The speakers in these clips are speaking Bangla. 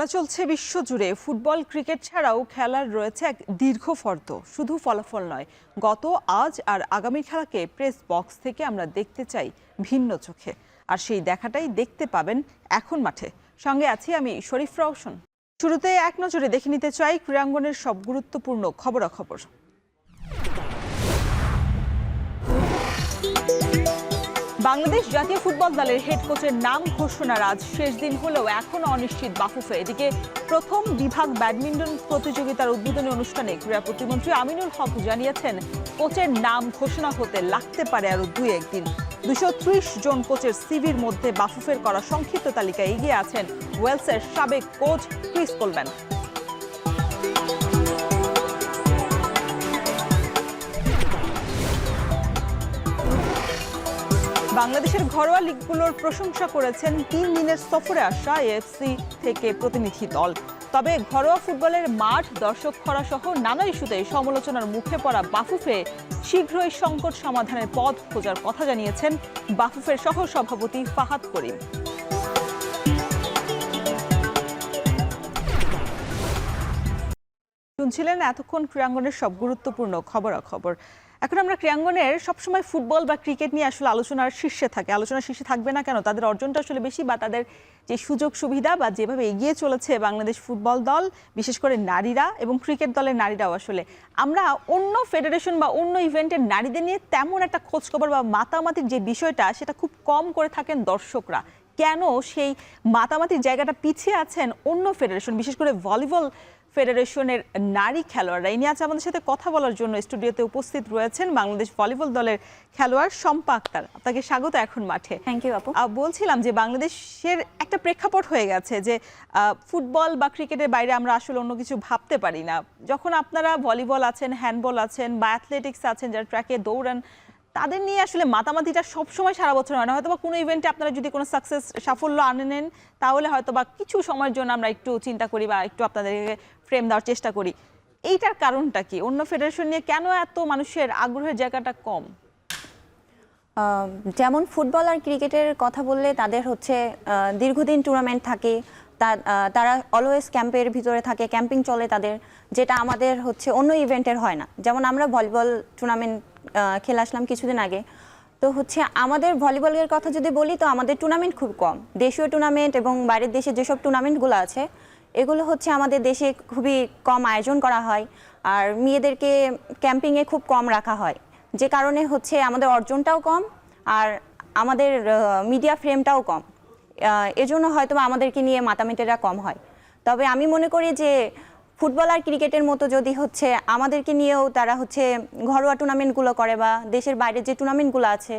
খেলা চলছে বিশ্বজুড়ে। ফুটবল ক্রিকেট ছাড়াও খেলার রয়েছে এক দীর্ঘ ফর্দ। শুধু ফলাফল নয়, গত আজ আর আগামীর খেলাকে প্রেস বক্স থেকে আমরা দেখতে চাই ভিন্ন চোখে। আর সেই দেখাটাই দেখতে পাবেন এখন মাঠে। সঙ্গে আছি আমি শরীফ রওশন। শুরুতে এক নজরে দেখে নিতে চাই ক্রীড়াঙ্গনের সব গুরুত্বপূর্ণ খবরাখবর। বাংলাদেশ জাতীয় ফুটবল দলের হেড কোচের নাম ঘোষণার আজ শেষ দিন হলেও এখনো অনিশ্চিত বাফুফে। এদিকে প্রথম বিভাগ ব্যাডমিন্টন প্রতিযোগিতার উদ্বোধনী অনুষ্ঠানে ক্রীড়া প্রতিমন্ত্রী আমিনুল হক জানিয়েছেন, কোচের নাম ঘোষণা হতে লাগতে পারে আরো 2-1 দিন। 230 জন কোচের সিভির মধ্যে বাফুফের করা সংক্ষিপ্ত তালিকায় এগিয়ে আছেন ওয়েলসের সাবেক কোচ ক্রিস কোলম্যান। বাংলাদেশের ঘরোয়া লিগগুলোর প্রশংসা করেছেন 3 দিনের সফরে আসা এএফসি থেকে প্রতিনিধি দল। তবে ঘরোয়া ফুটবলের মাঠ, দর্শক খরা সহ নানা ইস্যুতে সমালোচনার মুখে পড়া বাফুফে শীঘ্রই সংকট সমাধানের পথ খোঁজার কথা জানিয়েছেন বাফুফের সহ সভাপতি ফাহাদ করিম। শুনছিলেন এতক্ষণ ক্রীড়াঙ্গনের সব গুরুত্বপূর্ণ খবরাখবর। এখন আমরা ক্রীড়াঙ্গনের সবসময় ফুটবল বা ক্রিকেট নিয়ে আসলে আলোচনার শীর্ষে থাকে। আলোচনার শীর্ষে থাকবে না কেন? তাদের অর্জনটা আসলে বেশি, বা তাদের যে সুযোগ সুবিধা বা যেভাবে এগিয়ে চলেছে বাংলাদেশ ফুটবল দল, বিশেষ করে নারীরা এবং ক্রিকেট দলের নারীরাও। আসলে আমরা অন্য ফেডারেশন বা অন্য ইভেন্টের নারীদের নিয়ে তেমন একটা খোঁজখবর বা মাতামাতির যে বিষয়টা, সেটা খুব কম করে থাকেন দর্শকরা। কেন সেই মাতামাতির জায়গাটা পিছিয়ে আছেন অন্য ফেডারেশন, বিশেষ করে ভলিবল ফেডারেশনের নারী খেলোয়াড়রা? এই নিয়ে আজ আমাদের সাথে কথা বলার জন্য স্টুডিওতে উপস্থিত রয়েছেন বাংলাদেশ ভলিবল দলের খেলোয়াড় শম্পা আক্তার। আপনাকে স্বাগত এখন মাঠে। থ্যাংক ইউ আপু। বলছিলাম যে বাংলাদেশের একটা প্রেক্ষাপট হয়ে গেছে যে ফুটবল বা ক্রিকেটের বাইরে আমরা আসলে অন্য কিছু ভাবতে পারি না। যখন আপনারা ভলিবল আছেন, হ্যান্ডবল আছেন বা অ্যাথলেটিক্স আছেন, যারা ট্র্যাকে দৌড়ান, তাদের নিয়ে আসলে মাতামাতিটা সবসময় সারা বছর হয় না। হয়তো বা কোনো ইভেন্টে আপনারা যদি কোনো সাফল্য আনে নেন, তাহলে হয়তো বা কিছু সময়ের জন্য আমরা একটু চিন্তা করি বা একটু আপনাদেরকে ফ্রেম দেওয়ার চেষ্টা করি। এইটার কারণটা কি? অন্য ফেডারেশন নিয়ে কেন এত মানুষের আগ্রহের জায়গাটা কম? যেমন ফুটবল আর ক্রিকেটের কথা বললে তাদের হচ্ছে দীর্ঘদিন টুর্নামেন্ট থাকে, তারা অলওয়েজ ক্যাম্পের ভিতরে থাকে, ক্যাম্পিং চলে তাদের, যেটা আমাদের হচ্ছে অন্য ইভেন্টের হয় না। যেমন আমরা ভলিবল টুর্নামেন্ট খেলে আসলাম কিছুদিন আগে, তো হচ্ছে আমাদের ভলিবলের কথা যদি বলি, তো আমাদের টুর্নামেন্ট খুব কম। দেশীয় টুর্নামেন্ট এবং বাইরের দেশে যেসব টুর্নামেন্টগুলো আছে, এগুলো হচ্ছে আমাদের দেশে খুবই কম আয়োজন করা হয়, আর মেয়েদেরকে ক্যাম্পিংয়ে খুব কম রাখা হয়, যে কারণে হচ্ছে আমাদের অর্জনটাও কম আর আমাদের মিডিয়া ফ্রেমটাও কম। এজন্য হয়তো আমাদেরকে নিয়ে মাতামাতিটা কম হয়। তবে আমি মনে করি যে ফুটবল আর ক্রিকেটের মতো যদি হচ্ছে আমাদেরকে নিয়েও তারা হচ্ছে ঘরোয়া টুর্নামেন্টগুলো করে বা দেশের বাইরে যে টুর্নামেন্টগুলো আছে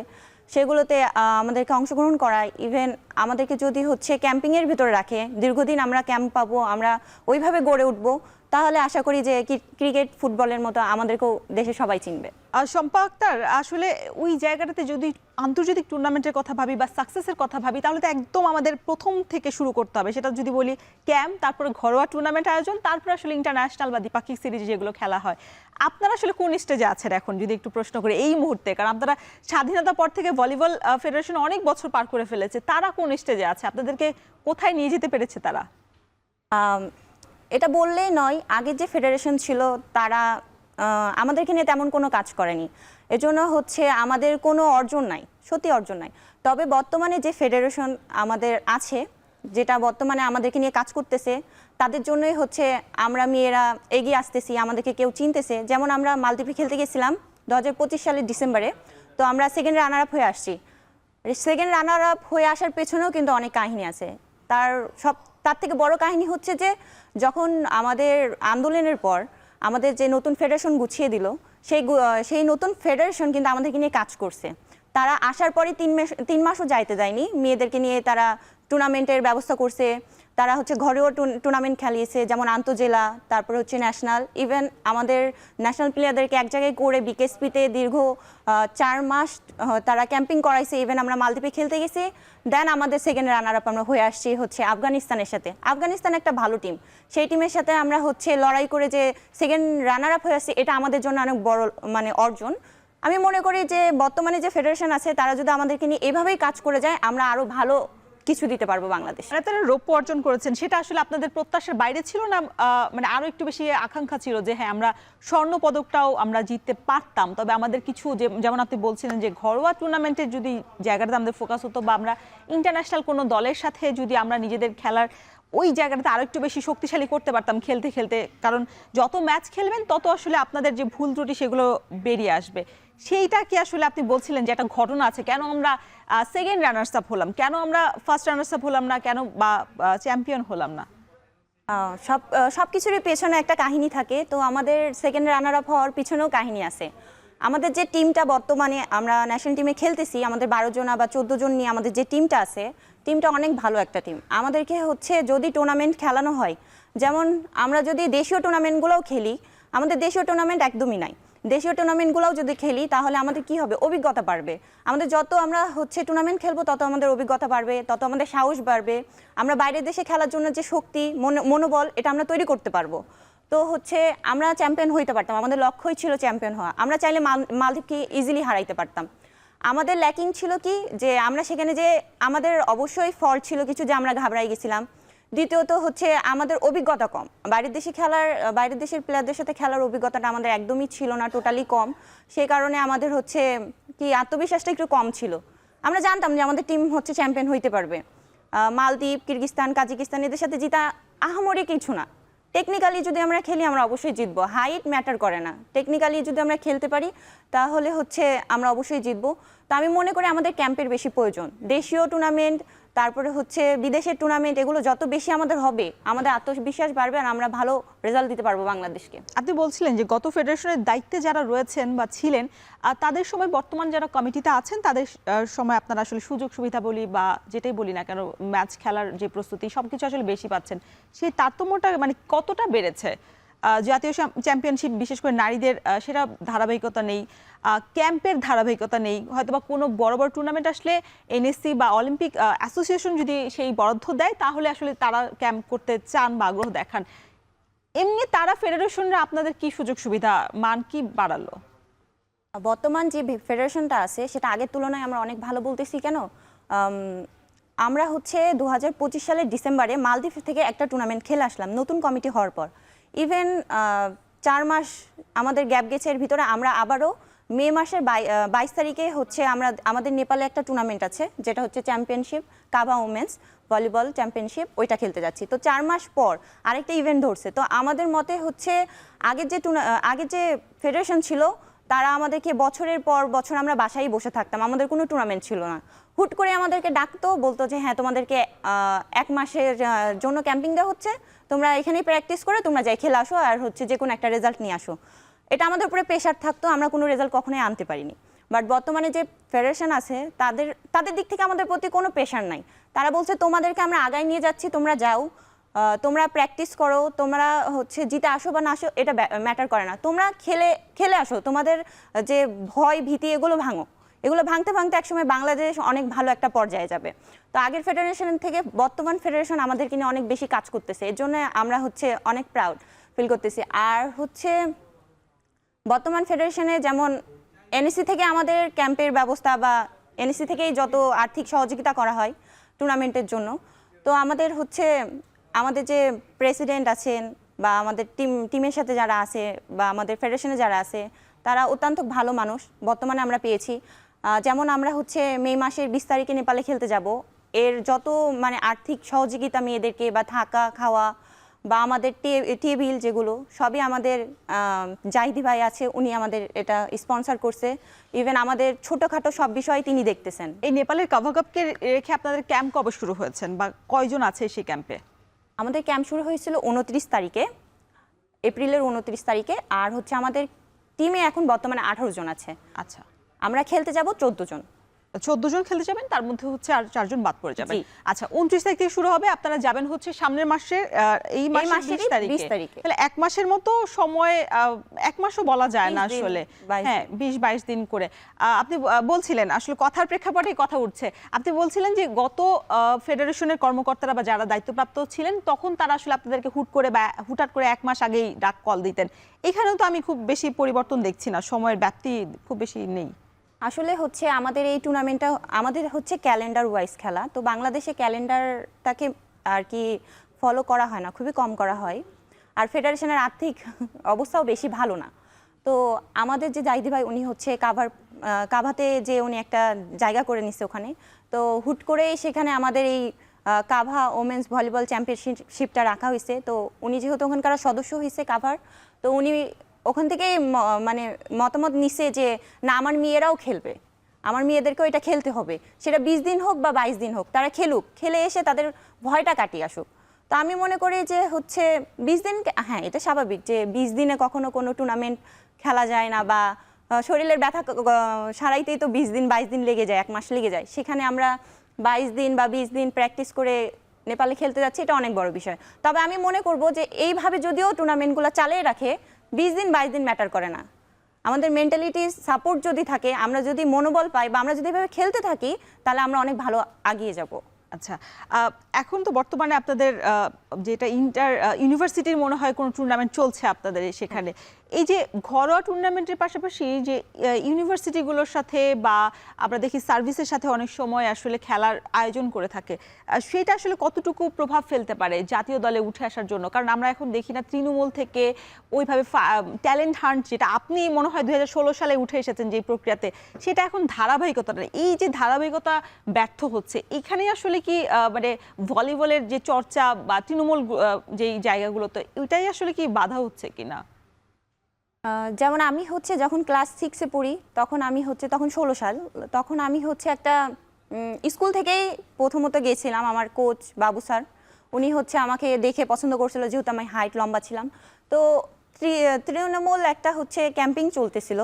সেগুলোতে আমাদেরকে অংশগ্রহণ করায়, ইভেন আমাদেরকে যদি হচ্ছে ক্যাম্পিংয়ের ভিতরে রাখে, দীর্ঘদিন আমরা ক্যাম্প পাবো, আমরা ওইভাবে গড়ে উঠবো, তাহলে আশা করি যে ক্রিকেট ফুটবলের মতো আমাদেরকেও দেশে সবাই চিনবে। শম্পা আক্তার, আসলে ওই জায়গাটাতে যদি আন্তর্জাতিক টুর্নামেন্টের কথা ভাবি বা সাকসেসের কথা ভাবি, তাহলে তো একদম আমাদের প্রথম থেকে শুরু করতে হবে। সেটা যদি বলি ক্যাম্প, তারপরে ঘরোয়া টুর্নামেন্ট আয়োজন, তারপরে আসলে ইন্টারন্যাশনাল বা দ্বিপাক্ষিক সিরিজ যেগুলো খেলা হয়। আপনারা আসলে কোন স্টেজে আছেন এখন, যদি একটু প্রশ্ন করি এই মুহূর্তে? কারণ আপনারা স্বাধীনতার পর থেকে ভলিবল ফেডারেশন অনেক বছর পার করে ফেলেছে, তারা কোন স্টেজে আছে? আপনাদেরকে কোথায় নিয়ে যেতে পেরেছে তারা? এটা বললেই নয়, আগের যে ফেডারেশন ছিল তারা আমাদেরকে নিয়ে তেমন কোনো কাজ করেনি, এজন্য হচ্ছে আমাদের কোনো অর্জন নাই, সত্যি অর্জন নাই। তবে বর্তমানে যে ফেডারেশন আমাদের আছে, যেটা বর্তমানে আমাদেরকে নিয়ে কাজ করতেছে, তাদের জন্যই হচ্ছে আমরা মেয়েরা এগিয়ে আসতেছি, আমাদেরকে কেউ চিনতেছে। যেমন আমরা মালদ্বীপে খেলতে গেছিলাম 2025 সালের ডিসেম্বরে, তো আমরা সেকেন্ড রানার আপ হয়ে আসছি। সেকেন্ড রানার আপ হয়ে আসার পেছনেও কিন্তু অনেক কাহিনী আছে। তার থেকে বড় কাহিনী হচ্ছে যে যখন আমাদের আন্দোলনের পর আমাদের যে নতুন ফেডারেশন গুছিয়ে দিল, সেই নতুন ফেডারেশন কিন্তু আমাদেরকে নিয়ে কাজ করছে। তারা আসার পরে 3 মাসও যাইতে দেয়নি, মেয়েদেরকে নিয়ে তারা টুর্নামেন্টের ব্যবস্থা করছে, তারা হচ্ছে ঘরেও টুর্নামেন্ট খেলিয়েছে, যেমন আন্তঃজেলা, তারপর হচ্ছে ন্যাশনাল। ইভেন আমাদের ন্যাশনাল প্লেয়ারদেরকে এক জায়গায় করে বিকেএসপিতে দীর্ঘ 4 মাস তারা ক্যাম্পিং করাইছে। ইভেন আমরা মালদ্বীপে খেলতে গেছি, দেন আমাদের সেকেন্ড রানার আপ আমরা হয়ে আসছি হচ্ছে আফগানিস্তানের সাথে। আফগানিস্তান একটা ভালো টিম, সেই টিমের সাথে আমরা হচ্ছে লড়াই করে যে সেকেন্ড রানার আপ হয়ে আসছি, এটা আমাদের জন্য অনেক বড় অর্জন। আমি মনে করি যে বর্তমানে যে ফেডারেশন আছে, তারা যদি আমাদেরকে নিয়ে এভাবেই কাজ করে যায়, আমরা আরও ভালো কিছু দিতে পারবো বাংলাদেশ। মানে তারা রৌপ্য অর্জন করেছেন, সেটা আসলে আপনাদের প্রত্যাশার বাইরে ছিল না? মানে আরো একটু বেশি আকাঙ্ক্ষা ছিল যে হ্যাঁ আমরা স্বর্ণ পদকটাও আমরা জিততে পারতাম, তবে আমাদের কিছু যেমন আপনি বলছিলেন যে ঘরোয়া টুর্নামেন্টের যদি জায়গাটাতে আমাদের ফোকাস হতো, বা আমরা ইন্টারন্যাশনাল কোনো দলের সাথে যদি আমরা নিজেদের খেলার ওই জায়গাটাতে আরো একটু বেশি শক্তিশালী করতে পারতাম খেলতে খেলতে, কারণ যত ম্যাচ খেলবেন তত আসলে আপনাদের যে ভুল ত্রুটি সেগুলো বেরিয়ে আসবে। সেইটা কি আসলে আপনি বলছিলেন যে একটা ঘটনা আছে, কেন আমরা সেকেন্ড রানার্স আপ হলাম, কেন আমরা ফার্স্ট রানার্স আপ হলাম না, কেন বা চ্যাম্পিয়ন হলাম না? সব কিছুরই পেছনে একটা কাহিনী থাকে, তো আমাদের সেকেন্ড রানার আপ হওয়ার পিছনেও কাহিনী আছে। আমাদের যে টিমটা বর্তমানে আমরা ন্যাশনাল টিমে খেলতেছি, আমাদের 12 জন বা 14 জন নিয়ে আমাদের যে টিমটা আছে, টিমটা অনেক ভালো একটা টিম। আমাদেরকে হচ্ছে যদি টুর্নামেন্ট খেলানো হয়, যেমন আমরা যদি দেশীয় টুর্নামেন্টগুলোও খেলি, আমাদের দেশীয় টুর্নামেন্ট একদমই নাই। দেশীয় টুর্নামেন্টগুলোও যদি খেলি তাহলে আমাদের কি হবে, অভিজ্ঞতা বাড়বে। আমাদের যত আমরা হচ্ছে টুর্নামেন্ট খেলবো তত আমাদের অভিজ্ঞতা বাড়বে, তত আমাদের সাহস বাড়বে। আমরা বাইরের দেশে খেলার জন্য যে শক্তি মনোবল এটা আমরা তৈরি করতে পারবো। তো হচ্ছে আমরা চ্যাম্পিয়ন হইতে পারতাম, আমাদের লক্ষ্যই ছিল চ্যাম্পিয়ন হওয়া। আমরা চাইলে মালদ্বীপকে ইজিলি হারাইতে পারতাম। আমাদের ল্যাকিং ছিল কি, যে আমরা সেখানে যে আমাদের অবশ্যই ফল্ট ছিল কিছু, যে আমরা ঘাবড়াই গেছিলাম। দ্বিতীয়ত হচ্ছে আমাদের অভিজ্ঞতা কম, বাইরের দেশের প্লেয়ারদের সাথে খেলার অভিজ্ঞতাটা আমাদের একদমই ছিল না, টোটালি কম। সেই কারণে আমাদের হচ্ছে কি আত্মবিশ্বাসটা একটু কম ছিল। আমরা জানতাম যে আমাদের টিম হচ্ছে চ্যাম্পিয়ন হইতে পারবে। মালদ্বীপ, কিরগিস্তান, কাজাকিস্তান এদের সাথে জিতা আহামরি কিছু না। টেকনিক্যালি যদি আমরা খেলি আমরা অবশ্যই জিতবো, হাইট ম্যাটার করে না। টেকনিক্যালি যদি আমরা খেলতে পারি তাহলে হচ্ছে আমরা অবশ্যই জিতবো। তো আমি মনে করি আমাদের ক্যাম্পের বেশি প্রয়োজন। দেশীয় টুর্নামেন্ট, তারপরে হচ্ছে বিদেশের টুর্নামেন্ট, এগুলো যত বেশি আমাদের হবে আমাদের আত্মবিশ্বাস বাড়বে, আর আমরা ভালো রেজাল্ট দিতে পারবো বাংলাদেশকে। আপনি বলছিলেন যে গত ফেডারেশনের দায়িত্বে যারা রয়েছেন বা ছিলেন, তাদের সময় বর্তমান যারা কমিটিতে আছেন তাদের সময় আপনারা আসলে সুযোগ সুবিধা বলি বা যেটাই বলি না কেন, ম্যাচ খেলার যে প্রস্তুতি সবকিছু আসলে বেশি পাচ্ছেন, সেই তারতম্যটা মানে কতটা বেড়েছে? জাতীয় চ্যাম্পিয়নশিপ বিশেষ করে নারীদের সেটা ধারাবাহিকতা নেই, ক্যাম্পের ধারাবাহিকতা নেই, হয়তোবা কোনো বড় বড় টুর্নামেন্ট আসলে এনএসসি বা অলিম্পিক অ্যাসোসিয়েশন যদি সেই বরাদ্দ দেয় তাহলে আসলে তারা ক্যাম্প করতে চান বা আগ্রহ দেখান। এমনি তারা ফেডারেশনরা আপনাদের কি সুযোগ সুবিধা মান কি বাড়ালো? বর্তমান যে ফেডারেশনটা আছে সেটা আগের তুলনায় আমরা অনেক ভালো বলতেছি। কেন? আমরা হচ্ছে 2025 সালের ডিসেম্বরে মালদ্বীপ থেকে একটা টুর্নামেন্ট খেলে আসলাম নতুন কমিটি হওয়ার পর। ইভেন 4 মাস আমাদের গ্যাপ গেছে, এর ভিতরে আমরা আবারও মে মাসের 22 তারিখে হচ্ছে আমাদের নেপালে একটা টুর্নামেন্ট আছে, যেটা হচ্ছে championship, CAVA women's volleyball championship, ওইটা খেলতে যাচ্ছি। তো 4 মাস পর আরেকটা ইভেন্ট ধরছে। তো আমাদের মতে হচ্ছে আগের যে ফেডারেশন ছিল তারা আমাদেরকে বছরের পর বছর আমরা বাসায় বসে থাকতাম, আমাদের কোনো টুর্নামেন্ট ছিল না। হুট করে আমাদেরকে ডাকতো, বলতো যে হ্যাঁ তোমাদেরকে 1 মাসের জন্য ক্যাম্পিং দেওয়া হচ্ছে, তোমরা এখানেই প্র্যাকটিস করে তোমরা যাই খেলে আসো, আর হচ্ছে যে কোনো একটা রেজাল্ট নিয়ে আসো। এটা আমাদের উপরে প্রেশার থাকতো, আমরা কোনো রেজাল্ট কখনোই আনতে পারিনি। বাট বর্তমানে যে ফেডারেশন আছে তাদের দিক থেকে আমাদের প্রতি কোনো প্রেশার নাই। তারা বলছে তোমাদেরকে আমরা আগায় নিয়ে যাচ্ছি, তোমরা যাও, তোমরা প্র্যাকটিস করো, তোমরা হচ্ছে জিতে আসো বা না আসো এটা ম্যাটার করে না, তোমরা খেলে আসো, তোমাদের যে ভয় ভীতি এগুলো ভাঙো। এগুলো ভাঙতে ভাঙতে একসময় বাংলাদেশ অনেক ভালো একটা পর্যায়ে যাবে। তো আগের ফেডারেশন থেকে বর্তমান ফেডারেশন আমাদেরকে নিয়ে অনেক বেশি কাজ করতেছে, এর জন্য আমরা হচ্ছে অনেক প্রাউড ফিল করতেছি। আর হচ্ছে বর্তমান ফেডারেশনে যেমন এনএসসি থেকে আমাদের ক্যাম্পের ব্যবস্থা বা এনএসসি থেকেই যত আর্থিক সহযোগিতা করা হয় টুর্নামেন্টের জন্য, তো আমাদের হচ্ছে আমাদের যে প্রেসিডেন্ট আছেন বা আমাদের টিমের সাথে যারা আছে বা আমাদের ফেডারেশনে যারা আছে তারা অত্যন্ত ভালো মানুষ বর্তমানে আমরা পেয়েছি। যেমন আমরা হচ্ছে মে মাসের 20 তারিখে নেপালে খেলতে যাব, এর যত মানে আর্থিক সহযোগিতা মেয়েদেরকে বা থাকা খাওয়া বা আমাদের টেবিল যেগুলো সবই আমাদের জাহিদি ভাই আছে, উনি আমাদের এটা স্পন্সর করছে। ইভেন আমাদের ছোটখাটো সব বিষয় তিনি দেখতেছেন। এই নেপালের কাভা কাপকে রেখে আপনাদের ক্যাম্প কবে শুরু হয়েছেন বা কয়জন আছে সেই ক্যাম্পে? আমাদের ক্যাম্প শুরু হয়েছিল 29 তারিখে, এপ্রিলের 29 তারিখে। আর হচ্ছে আমাদের টিমে এখন বর্তমানে 18 জন আছে। আচ্ছা, আমরা খেলতে যাব 14 জন। 14 জন খেলতে যাবেন, তার মধ্যে হচ্ছে আর 4 জন বাদ পড়ে যাবেন। আচ্ছা, 29 তারিখ থেকে শুরু হবে, আপনারা যাবেন হচ্ছে সামনের মাসের এই মাসের 20 তারিখে। তাহলে 1 মাসের মতো সময়, 1 মাসও বলা যায় না আসলে, হ্যাঁ 20-22 দিন করে। আপনি বলছিলেন আসলে কথার প্রেক্ষাপটেই কথা উঠছে, আপনি বলছিলেন যে গত ফেডারেশনের কর্মকর্তারা বা যারা দায়িত্বপ্রাপ্ত ছিলেন তখন তারা আসলে আপনাদেরকে হুটহাট করে 1 মাস আগেই ডাক কল দিতেন। এখানেও তো আমি খুব বেশি পরিবর্তন দেখছি না, সময়ের ব্যাপ্তি খুব বেশি নেই। আসলে হচ্ছে আমাদের এই টুর্নামেন্টটা আমাদের হচ্ছে ক্যালেন্ডার ওয়াইজ খেলা, তো বাংলাদেশে ক্যালেন্ডারটাকে আর কি ফলো করা হয় না, খুবই কম করা হয়। আর ফেডারেশনের আর্থিক অবস্থাও বেশি ভালো না। তো আমাদের যে জাহিদি ভাই উনি হচ্ছে কাভাতে যে উনি একটা জায়গা করে নিচ্ছে ওখানে, তো হুট করেই সেখানে আমাদের এই কাভা ওমেন্স ভলিবল চ্যাম্পিয়নশিপটা রাখা হয়েছে। তো উনি যেহেতু ওখানকার সদস্য হয়েছে কাভার, তো উনি ওখান থেকেই মানে মতামত নিছে যে না, আমার মেয়েরাও খেলবে, আমার মেয়েদেরকেও এটা খেলতে হবে, সেটা 20 দিন হোক বা 22 দিন হোক, তারা খেলুক, খেলে এসে তাদের ভয়টা কাটিয়ে আসুক। তো আমি মনে করি যে হচ্ছে 20 দিন, হ্যাঁ এটা স্বাভাবিক যে 20 দিনে কখনো কোনো টুর্নামেন্ট খেলা যায় না, বা শরীরের ব্যথা সারাইতেই তো 20 দিন 22 দিন লেগে যায়, 1 মাস লেগে যায়। সেখানে আমরা 22 দিন বা 20 দিন প্র্যাকটিস করে নেপালে খেলতে যাচ্ছি, এটা অনেক বড় বিষয়। তবে আমি মনে করব যে এইভাবে যদিও টুর্নামেন্টগুলো চালিয়ে রাখে, 20 দিন 22 দিন ম্যাটার করে না। আমাদের মেন্টালিটি সাপোর্ট যদি থাকে, আমরা যদি মনোবল পাই, বা আমরা যদি এভাবে খেলতে থাকি, তাহলে আমরা অনেক ভালো এগিয়ে যাব। আচ্ছা, এখন তো বর্তমানে আপনাদের যেটা ইউনিভার্সিটির মনে হয় কোনো টুর্নামেন্ট চলছে আপনাদের সেখানে, এই যে ঘরোয়া টুর্নামেন্টের পাশাপাশি যে ইউনিভার্সিটিগুলোর সাথে বা আমরা দেখি সার্ভিসের সাথে অনেক সময় আসলে খেলার আয়োজন করে থাকে, সেটা আসলে কতটুকু প্রভাব ফেলতে পারে জাতীয় দলে উঠে আসার জন্য? কারণ আমরা এখন দেখি না তৃণমূল থেকে ওইভাবে ট্যালেন্ট হান্ট, যেটা আপনি মনে হয় 2016 সালে উঠে এসেছেন যে প্রক্রিয়াতে, সেটা এখন ধারাবাহিকতা নেই। এই যে ধারাবাহিকতা ব্যর্থ হচ্ছে, এখানে আসলে কি মানে ভলিবলের যে চর্চা বা তৃণমূল যেই জায়গাগুলোতে, ওইটাই আসলে কি বাধা হচ্ছে কিনা? যেমন আমি হচ্ছে যখন ক্লাস 6-এ পড়ি, তখন আমি হচ্ছে, তখন 16 সাল, তখন আমি হচ্ছে একটা স্কুল থেকেই প্রথমত গেছিলাম। আমার কোচ বাবু স্যার, উনি হচ্ছে আমাকে দেখে পছন্দ করছিল, যেহেতু আমি হাইট লম্বা ছিলাম। তো তৃণমূল একটা হচ্ছে ক্যাম্পিং চলতেছিল,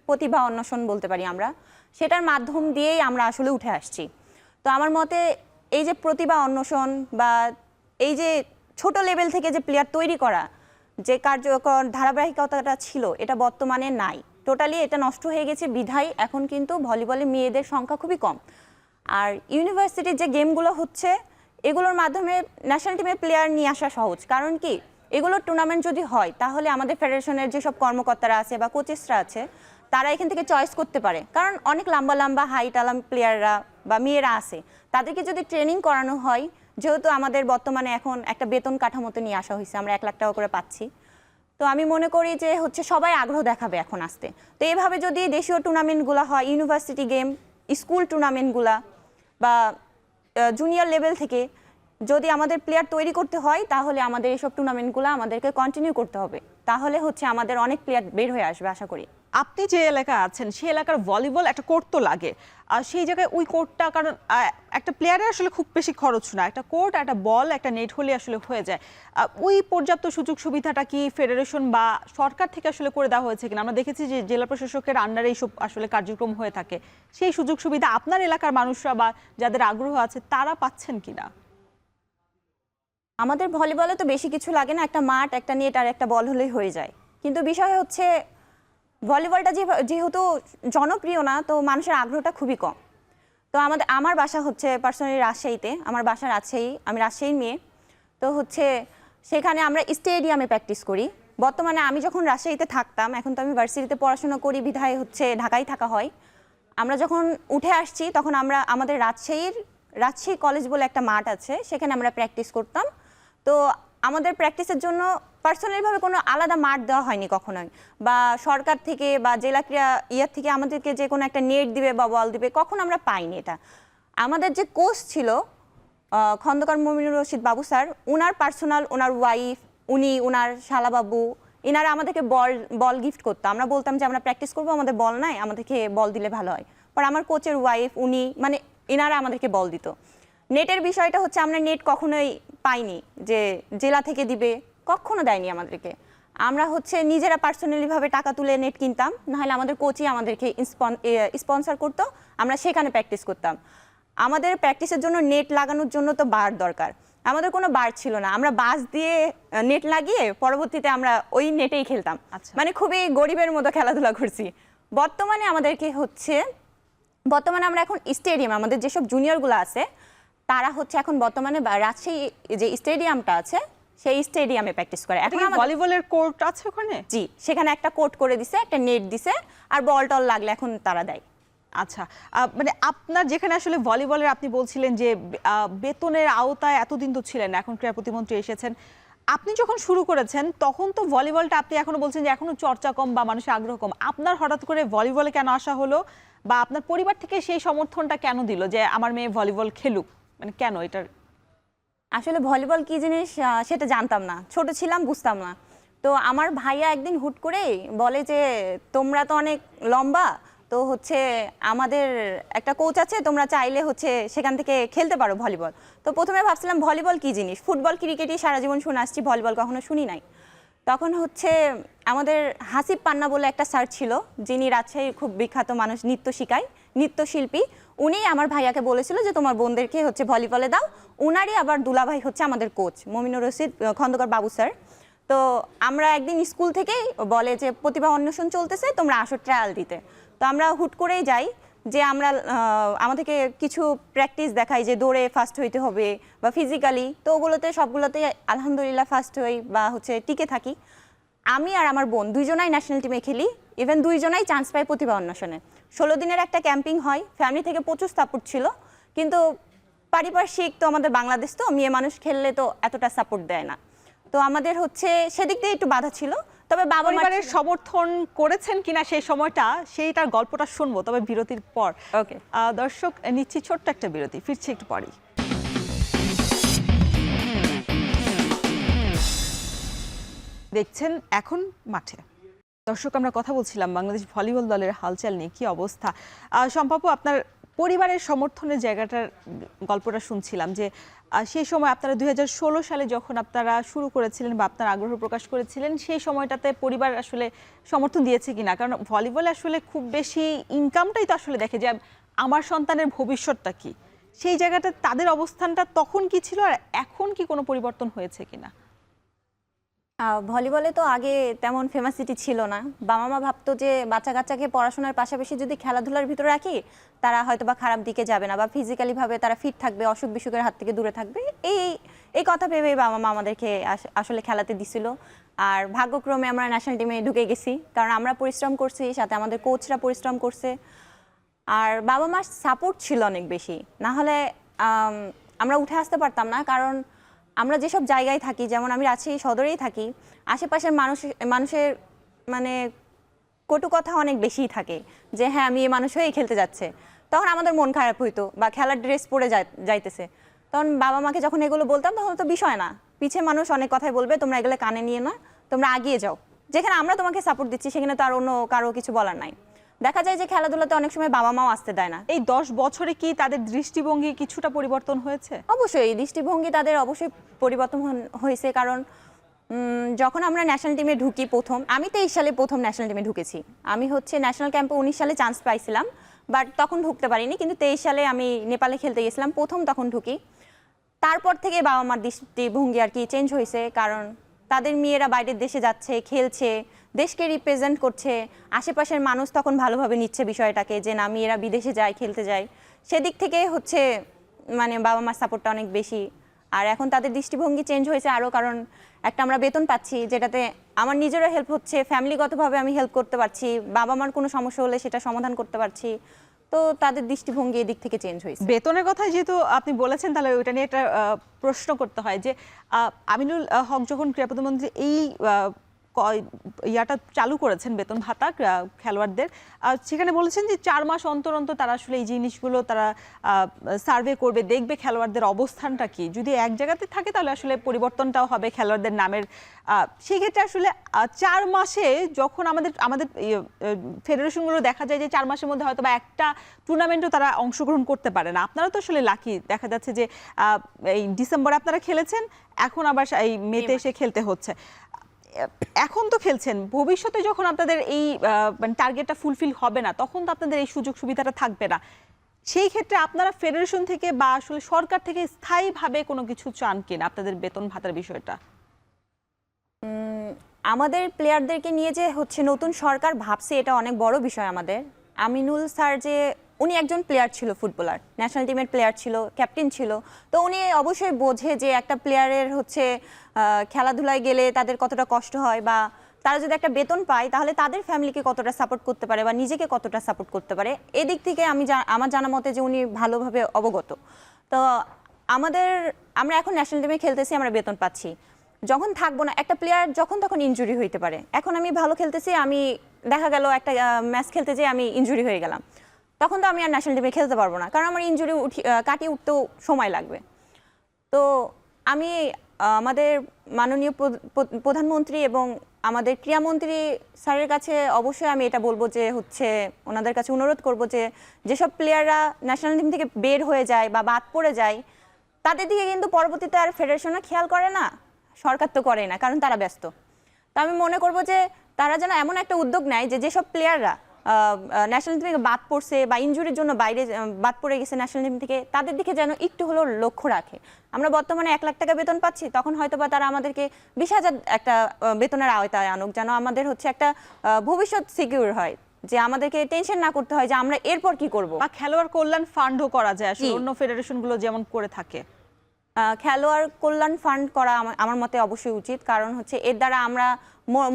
প্রতিভা অন্বেষণ বলতে পারি আমরা, সেটার মাধ্যম দিয়েই আমরা আসলে উঠে আসছি। তো আমার মতে এই যে প্রতিভা অন্বেষণ বা এই যে ছোট লেভেল থেকে যে প্লেয়ার তৈরি করা, যে কার্যকর ধারাবাহিকতাটা ছিল, এটা বর্তমানে নাই, টোটালি এটা নষ্ট হয়ে গেছে। বিধায় এখন কিন্তু ভলিবলে মেয়েদের সংখ্যা খুবই কম। আর ইউনিভার্সিটির যে গেমগুলো হচ্ছে, এগুলোর মাধ্যমে ন্যাশনাল টিমের প্লেয়ার নিয়ে আসা সহজ। কারণ কি, এগুলোর টুর্নামেন্ট যদি হয়, তাহলে আমাদের ফেডারেশনের যেসব কর্মকর্তারা আছে বা কোচেসরা আছে, তারা এখান থেকে চয়েস করতে পারে। কারণ অনেক লম্বা লম্বা হাইট আলাম প্লেয়াররা বা মেয়েরা আছে, তাদেরকে যদি ট্রেনিং করানো হয়, যেহেতু আমাদের বর্তমানে এখন একটা বেতন কাঠামোতে নিয়ে আসা হয়েছে, আমরা 1 লাখ টাকা করে পাচ্ছি, তো আমি মনে করি যে হচ্ছে সবাই আগ্রহ দেখাবে এখন আসতে। তো এইভাবে যদি দেশীয় টুর্নামেন্টগুলো হয়, ইউনিভার্সিটি গেম, স্কুল টুর্নামেন্টগুলা বা জুনিয়র লেভেল থেকে যদি আমাদের প্লেয়ার তৈরি করতে হয়, তাহলে আমাদের এইসব টুর্নামেন্টগুলো আমাদেরকে কন্টিনিউ করতে হবে। তাহলে হচ্ছে আমাদের অনেক প্লেয়ার বের হয়ে আসবে আশা করি। আপনি যে এলাকায় আছেন সেই এলাকার ভলিবল একটা কোর্ট তো লাগে, আর সেই জায়গায় ওই কোর্টটা, কারণ একটা প্লেয়ারের আসলে খুব বেশি খরচ না, একটা কোর্ট, একটা বল, একটা নেট হলে আসলে হয়ে যায়। ওই পর্যাপ্ত সুযোগ সুবিধাটা কি ফেডারেশন বা সরকার থেকে আসলে করে দেওয়া হয়েছে কিনা? আমরা দেখেছি যে জেলা প্রশাসকের আন্ডারে এইসব আসলে কার্যক্রম হয়ে থাকে। সেই সুযোগ সুবিধা আপনার এলাকার মানুষরা বা যাদের আগ্রহ আছে তারা পাচ্ছেন কিনা? আমাদের ভলিবলে তো বেশি কিছু লাগে না, একটা মাঠ, একটা নেট আর একটা বল হলেই হয়ে যায়। কিন্তু বিষয় হচ্ছে ভলিবলটা যেহেতু জনপ্রিয় না, তো মানুষের আগ্রহটা খুবই কম। তো আমার বাসা হচ্ছে পার্সোনালি রাজশাহীতে, আমার বাসা রাজশাহী, আমি রাজশাহীর মেয়ে। তো হচ্ছে সেখানে আমরা স্টেডিয়ামে প্র্যাকটিস করি। বর্তমানে আমি যখন রাজশাহীতে থাকতাম, এখন তো আমি ভার্সিটিতে পড়াশোনা করি, বিধায় হচ্ছে ঢাকায় থাকা হয়। আমরা যখন উঠে আসছি, তখন আমরা আমাদের রাজশাহী কলেজ বলে একটা মাঠ আছে, সেখানে আমরা প্র্যাকটিস করতাম। তো আমাদের প্র্যাকটিসের জন্য পার্সোনালিভাবে কোনো আলাদা মাঠ দেওয়া হয়নি কখনোই, বা সরকার থেকে বা জেলা ক্রীড়া থেকে আমাদেরকে যে কোনো একটা নেট দিবে বা বল দিবে, কখন আমরা পাইনি এটা। আমাদের যে কোচ ছিল খন্দকার মমিনুর রশিদ বাবু স্যার, ওনার পার্সোনাল, ওনার ওয়াইফ, ওনার শালাবাবু, এনারা আমাদেরকে বল গিফট করতো। আমরা বলতাম যে আমরা প্র্যাকটিস করবো, আমাদের বল নাই, আমাদেরকে বল দিলে ভালো হয়। পর আমার কোচের ওয়াইফ, মানে এনারা আমাদেরকে বল দিত। নেটের বিষয়টা হচ্ছে আমরা নেট কখনোই পাইনি যে জেলা থেকে দিবে, কখনো দেয়নি আমাদেরকে। আমরা হচ্ছে নিজেরা পার্সোনালিভাবে টাকা তুলে নেট কিনতাম, নাহলে আমাদের কোচই আমাদেরকে স্পন্সর করতো, আমরা সেখানে প্র্যাকটিস করতাম। আমাদের প্র্যাকটিসের জন্য নেট লাগানোর জন্য তো বার দরকার, আমাদের কোনো বার ছিল না। আমরা বাস দিয়ে নেট লাগিয়ে পরবর্তীতে আমরা ওই নেটেই খেলতাম। মানে খুবই গরিবের মতো খেলাধুলা করছি। বর্তমানে আমরা এখন স্টেডিয়াম, আমাদের যেসব জুনিয়রগুলো আছে, তারা হচ্ছে এখন বর্তমানে রাজশাহী যে স্টেডিয়ামটা আছে, সেই স্টেডিয়ামে প্র্যাকটিস করে। এখন ভলিবলের কোর্ট আছে ওখানে? জি, সেখানে একটা কোর্ট করে দিছে, একটা নেট দিছে, আর বল টল লাগলে এখন তারা দেয়। আচ্ছা, মানে আপনার যেখানে আসলে ভলিবলের আপনি বলছিলেন যে বেতনের আওতায় এতদিন তো ছিলেন না, এখন ক্রীড়া প্রতিমন্ত্রী এসেছেন। আপনি যখন শুরু করেছেন তখন তো ভলিবলটা আপনি এখনো বলছেন যে এখনো চর্চা কম বা মানুষের আগ্রহ কম। আপনার হঠাৎ করে ভলিবলে কেন আসা হলো, বা আপনার পরিবার থেকে সেই সমর্থনটা কেন দিল যে আমার মেয়ে ভলিবল খেলুক, মানে কেন এটার? আসলে ভলিবল কি জিনিস সেটা জানতাম না, ছোট ছিলাম, বুঝতাম না। তো আমার ভাইয়া একদিন হুট করেই বলে যে তোমরা তো অনেক লম্বা, তো হচ্ছে আমাদের একটা কোচ আছে, তোমরা চাইলে হচ্ছে সেখান থেকে খেলতে পারো ভলিবল। তো প্রথমে ভাবছিলাম ভলিবল কি জিনিস, ফুটবল ক্রিকেটই সারা জীবন শুনে আসছি, ভলিবল কখনো শুনি নাই। তখন হচ্ছে আমাদের হাসিব পান্না বলে একটা স্যার ছিল, যিনি রাজশাহীর খুব বিখ্যাত মানুষ, নৃত্য শিখায়, নৃত্যশিল্পী। উনি আমার ভাইয়াকে বলেছিল যে তোমার বোনদেরকে হচ্ছে ভলিবলে দাও। উনারই আবার দুলাভাই হচ্ছে আমাদের কোচ মমিনুর রশিদ খন্দকার বাবু স্যার। তো আমরা একদিন স্কুল থেকেই বলে যে প্রতিভা অন্বেষণ চলতেছে, তোমরা আসো ট্রায়াল দিতে। তো আমরা হুট করেই যাই, যে আমরা আমাদেরকে কিছু প্র্যাকটিস দেখাই যে দৌড়ে ফার্স্ট হইতে হবে বা ফিজিক্যালি, তো ওগুলোতে সবগুলোতে আলহামদুলিল্লাহ ফার্স্ট হই বা হচ্ছে টিকে থাকি। আমি আর আমার বোন দুইজনাই ন্যাশনাল টিমে খেলি, ইভেন দুইজনাই চান্স পাই প্রতিভা অন্বেষণে। 16 দিনের একটা ক্যাম্পিং হয়, ফ্যামিলি থেকে প্রচুর সাপোর্ট ছিল, কিন্তু পারিপার্শ্বিক তো আমাদের বাংলাদেশ, তো মেয়ে মানুষ খেললে তো এতটা সাপোর্ট দেয় না, তো আমাদের হচ্ছে সেদিক দিয়ে একটু বাধা ছিল। তবে বাবা পরিবারের সমর্থন করেছেন কিনা সেই সময়টা, সেইটার গল্পটা শুনবো তবে বিরতির পর। ওকে, দর্শক, নিচ্ছি ছোট্ট একটা বিরতি, ফিরছি একটু পরেই। দেখছেন এখন মাঠে। দর্শক, আমরা কথা বলছিলাম বাংলাদেশ ভলিবল দলের হালচাল নিয়ে, কি অবস্থা। সম্পাপু, আপনার পরিবারের সমর্থনের জায়গাটার গল্পটা শুনছিলাম যে সেই সময় আপনারা 2016 সালে যখন আপনারা শুরু করেছিলেন বা আপনার আগ্রহ প্রকাশ করেছিলেন, সেই সময়টাতে পরিবার আসলে সমর্থন দিয়েছে কিনা? কারণ ভলিবলে আসলে খুব বেশি ইনকামটাই তো আসলে দেখে যে আমার সন্তানের ভবিষ্যৎটা কি, সেই জায়গাটা তাদের অবস্থানটা তখন কি ছিল, আর এখন কি কোনো পরিবর্তন হয়েছে কিনা? ভলিবলে তো আগে তেমন ফেমাসিটি ছিল না। বাবা মা ভাবতো যে বাচ্চা কাচ্চাকে পড়াশোনার পাশাপাশি যদি খেলাধুলার ভিতরে রাখি, তারা হয়তো বা খারাপ দিকে যাবে না, বা ফিজিক্যালি ভাবে তারা ফিট থাকবে, অসুখ বিসুখের হাত থেকে দূরে থাকবে। এই এই কথা ভেবেই বাবা মা আমাদেরকে আসলে খেলাতে দিছিল। আর ভাগ্যক্রমে আমরা ন্যাশনাল টিমে ঢুকে গেছি, কারণ আমরা পরিশ্রম করছি, সাথে আমাদের কোচরা পরিশ্রম করছে, আর বাবা মার সাপোর্ট ছিল অনেক বেশি। না হলে আমরা উঠে আসতে পারতাম না, কারণ আমরা যেসব জায়গায় থাকি, যেমন আমি রাজশাহী সদরেই থাকি, আশেপাশের মানুষের মানে কটু কথা অনেক বেশিই থাকে, যে হ্যাঁ আমি এই মানুষ হয়েই খেলতে যাচ্ছে। তখন আমাদের মন খারাপ হইতো, বা খেলার ড্রেস পরে যাইতেছে। তখন বাবা মাকে যখন এগুলো বলতাম, তখন তো বিষয় না, পিছে মানুষ অনেক কথাই বলবে, তোমরা এগুলো কানে নিয়ে না, তোমরা এগিয়ে যাও। যেখানে আমরা তোমাকে সাপোর্ট দিচ্ছি, সেখানে তো আর অন্য কারো কিছু বলার নাই। দেখা যায় যে খেলাধুলাতে অনেক সময় বাবা মাও আসতে দেয় না। এই 10 বছরে কি তাদের দৃষ্টিভঙ্গি কিছুটা পরিবর্তন হয়েছে? অবশ্যই দৃষ্টিভঙ্গি তাদের অবশ্যই পরিবর্তন হয়েছে, কারণ যখন আমরা ন্যাশনাল টিমে ঢুকি প্রথম, আমি 23 সালে প্রথম ন্যাশনাল টিমে ঢুকেছি। আমি হচ্ছে ন্যাশনাল ক্যাম্পে 19 সালে চান্স পাইছিলাম, বাট তখন ঢুকতে পারিনি, কিন্তু 23 সালে আমি নেপালে খেলতে গেছিলাম প্রথম, তখন ঢুকি। তারপর থেকে বাবা মার দৃষ্টিভঙ্গি আর কি চেঞ্জ হয়েছে, কারণ তাদের মেয়েরা বাইরের দেশে যাচ্ছে, খেলছে, দেশকে রিপ্রেজেন্ট করছে, আশেপাশের মানুষ তখন ভালোভাবে নিচ্ছে বিষয়টাকে, যে না মেয়েরা বিদেশে যায়, খেলতে যায়। সেদিক থেকে হচ্ছে মানে বাবা মার সাপোর্টটা অনেক বেশি। আর এখন তাদের দৃষ্টিভঙ্গি চেঞ্জ হয়েছে আরও, কারণ একটা আমরা বেতন পাচ্ছি, যেটাতে আমার নিজেরও হেল্প হচ্ছে, ফ্যামিলিগতভাবে আমি হেল্প করতে পারছি, বাবা মার কোনো সমস্যা হলে সেটা সমাধান করতে পারছি। তো তাদের দৃষ্টিভঙ্গি এদিক থেকে চেঞ্জ হয়েছে। বেতনের কথা যেহেতু আপনি বলেছেন, তাহলে ওইটা নিয়ে একটা প্রশ্ন করতে হয় যে আমিনুল হক যখন ক্রীড়া প্রতিমন্ত্রী এই ইয়াটা চালু করেছেন, বেতন ভাতা খেলোয়াড়দের, সেখানে বলেছেন যে 4 মাস অন্তর অন্তর তারা আসলে এই জিনিসগুলো তারা সার্ভে করবে, দেখবে খেলোয়াড়দের অবস্থানটা কি। যদি এক জায়গাতে থাকে তাহলে আসলে পরিবর্তনটাও হবে খেলোয়াড়দের নামের। সেই ক্ষেত্রে আসলে 4 মাসে যখন আমাদের ফেডারেশনগুলো দেখা যায় যে 4 মাসের মধ্যে হয়তো বা একটা টুর্নামেন্টও তারা অংশগ্রহণ করতে পারে না। আপনারা তো আসলে লাকি, দেখা যাচ্ছে যে এই ডিসেম্বরে আপনারা খেলেছেন, এখন আবার এই মেতে এসে খেলতে হচ্ছে। এখন তো খেলছেন, ভবিষ্যতে যখন আপনাদের এই মানে টার্গেটটা ফুলফিল হবে না, তখন তো আপনাদের এই সুযোগ সুবিধাটা থাকবে না। সেই ক্ষেত্রে আপনারা ফেডারেশন থেকে বা আসলে সরকার থেকে স্থায়ীভাবে কোনো কিছু চান কিনা আপনাদের বেতন ভাতার বিষয়টা? আমাদের প্লেয়ারদেরকে নিয়ে যে হচ্ছে নতুন সরকার ভাবছে, এটা অনেক বড় বিষয় আমাদের। আমিনুল স্যার যে উনি একজন প্লেয়ার ছিল, ফুটবলার, ন্যাশনাল টিমের প্লেয়ার ছিল, ক্যাপ্টেন ছিল, তো উনি অবশ্যই বোঝে যে একটা প্লেয়ারের হচ্ছে খেলাধুলায় গেলে তাদের কতটা কষ্ট হয়, বা তারা যদি একটা বেতন পায় তাহলে তাদের ফ্যামিলিকে কতটা সাপোর্ট করতে পারে বা নিজেকে কতটা সাপোর্ট করতে পারে, এদিক থেকে আমার জানা মতে যে উনি ভালোভাবে অবগত। তো আমরা এখন ন্যাশনাল টিমে খেলতেছি, আমরা বেতন পাচ্ছি। যখন থাকবো না, একটা প্লেয়ার যখন তখন ইনজুরি হইতে পারে। এখন আমি ভালো খেলতেছি, আমি দেখা গেল একটা ম্যাচ খেলতে যেয়ে আমি ইনজুরি হয়ে গেলাম, তখন তো আমি আর ন্যাশনাল টিমে খেলতে পারবো না, কারণ আমার ইনজুরি কাটিয়ে উঠতেও সময় লাগবে। তো আমি আমাদের মাননীয় প্রধানমন্ত্রী এবং আমাদের ক্রীড়ামন্ত্রী স্যারের কাছে অবশ্যই আমি এটা বলবো যে ওনাদের কাছে অনুরোধ করব যে যেসব প্লেয়াররা ন্যাশনাল টিম থেকে বের হয়ে যায় বা বাদ পড়ে যায়, তাদের দিকে কিন্তু পরবর্তীতে আর ফেডারেশনও খেয়াল করে না, সরকার তো করে না, কারণ তারা ব্যস্ত। তো আমি মনে করব যে তারা যেন এমন একটা উদ্যোগ নেয় যে যেসব প্লেয়াররা ন্যাশনাল টিম থেকে বাদ পড়ছে বা ইনজুরির জন্য বাইরে বাদ পড়ে গেছে ন্যাশনাল টিম থেকে, তাদের দিকে যেন একটু হলেও লক্ষ্য রাখে। আমরা বর্তমানে 1 লাখ টাকা বেতন পাচ্ছি, তখন হয়তো বা তারা আমাদেরকে 20,000 একটা বেতনের আওতায় আনুক, যেন আমাদের একটা ভবিষ্যৎ সিকিউর হয়, যে আমাদেরকে টেনশন না করতে হয় যে আমরা এরপর কি করব। বা খেলোয়াড় কল্যাণ ফান্ডও করা যায় আসলে অন্য ফেডারেশনগুলো যেমন করে থাকে। খেলোয়াড় কল্যাণ ফান্ড করা আমার মতে অবশ্যই উচিত, কারণ এর দ্বারা আমরা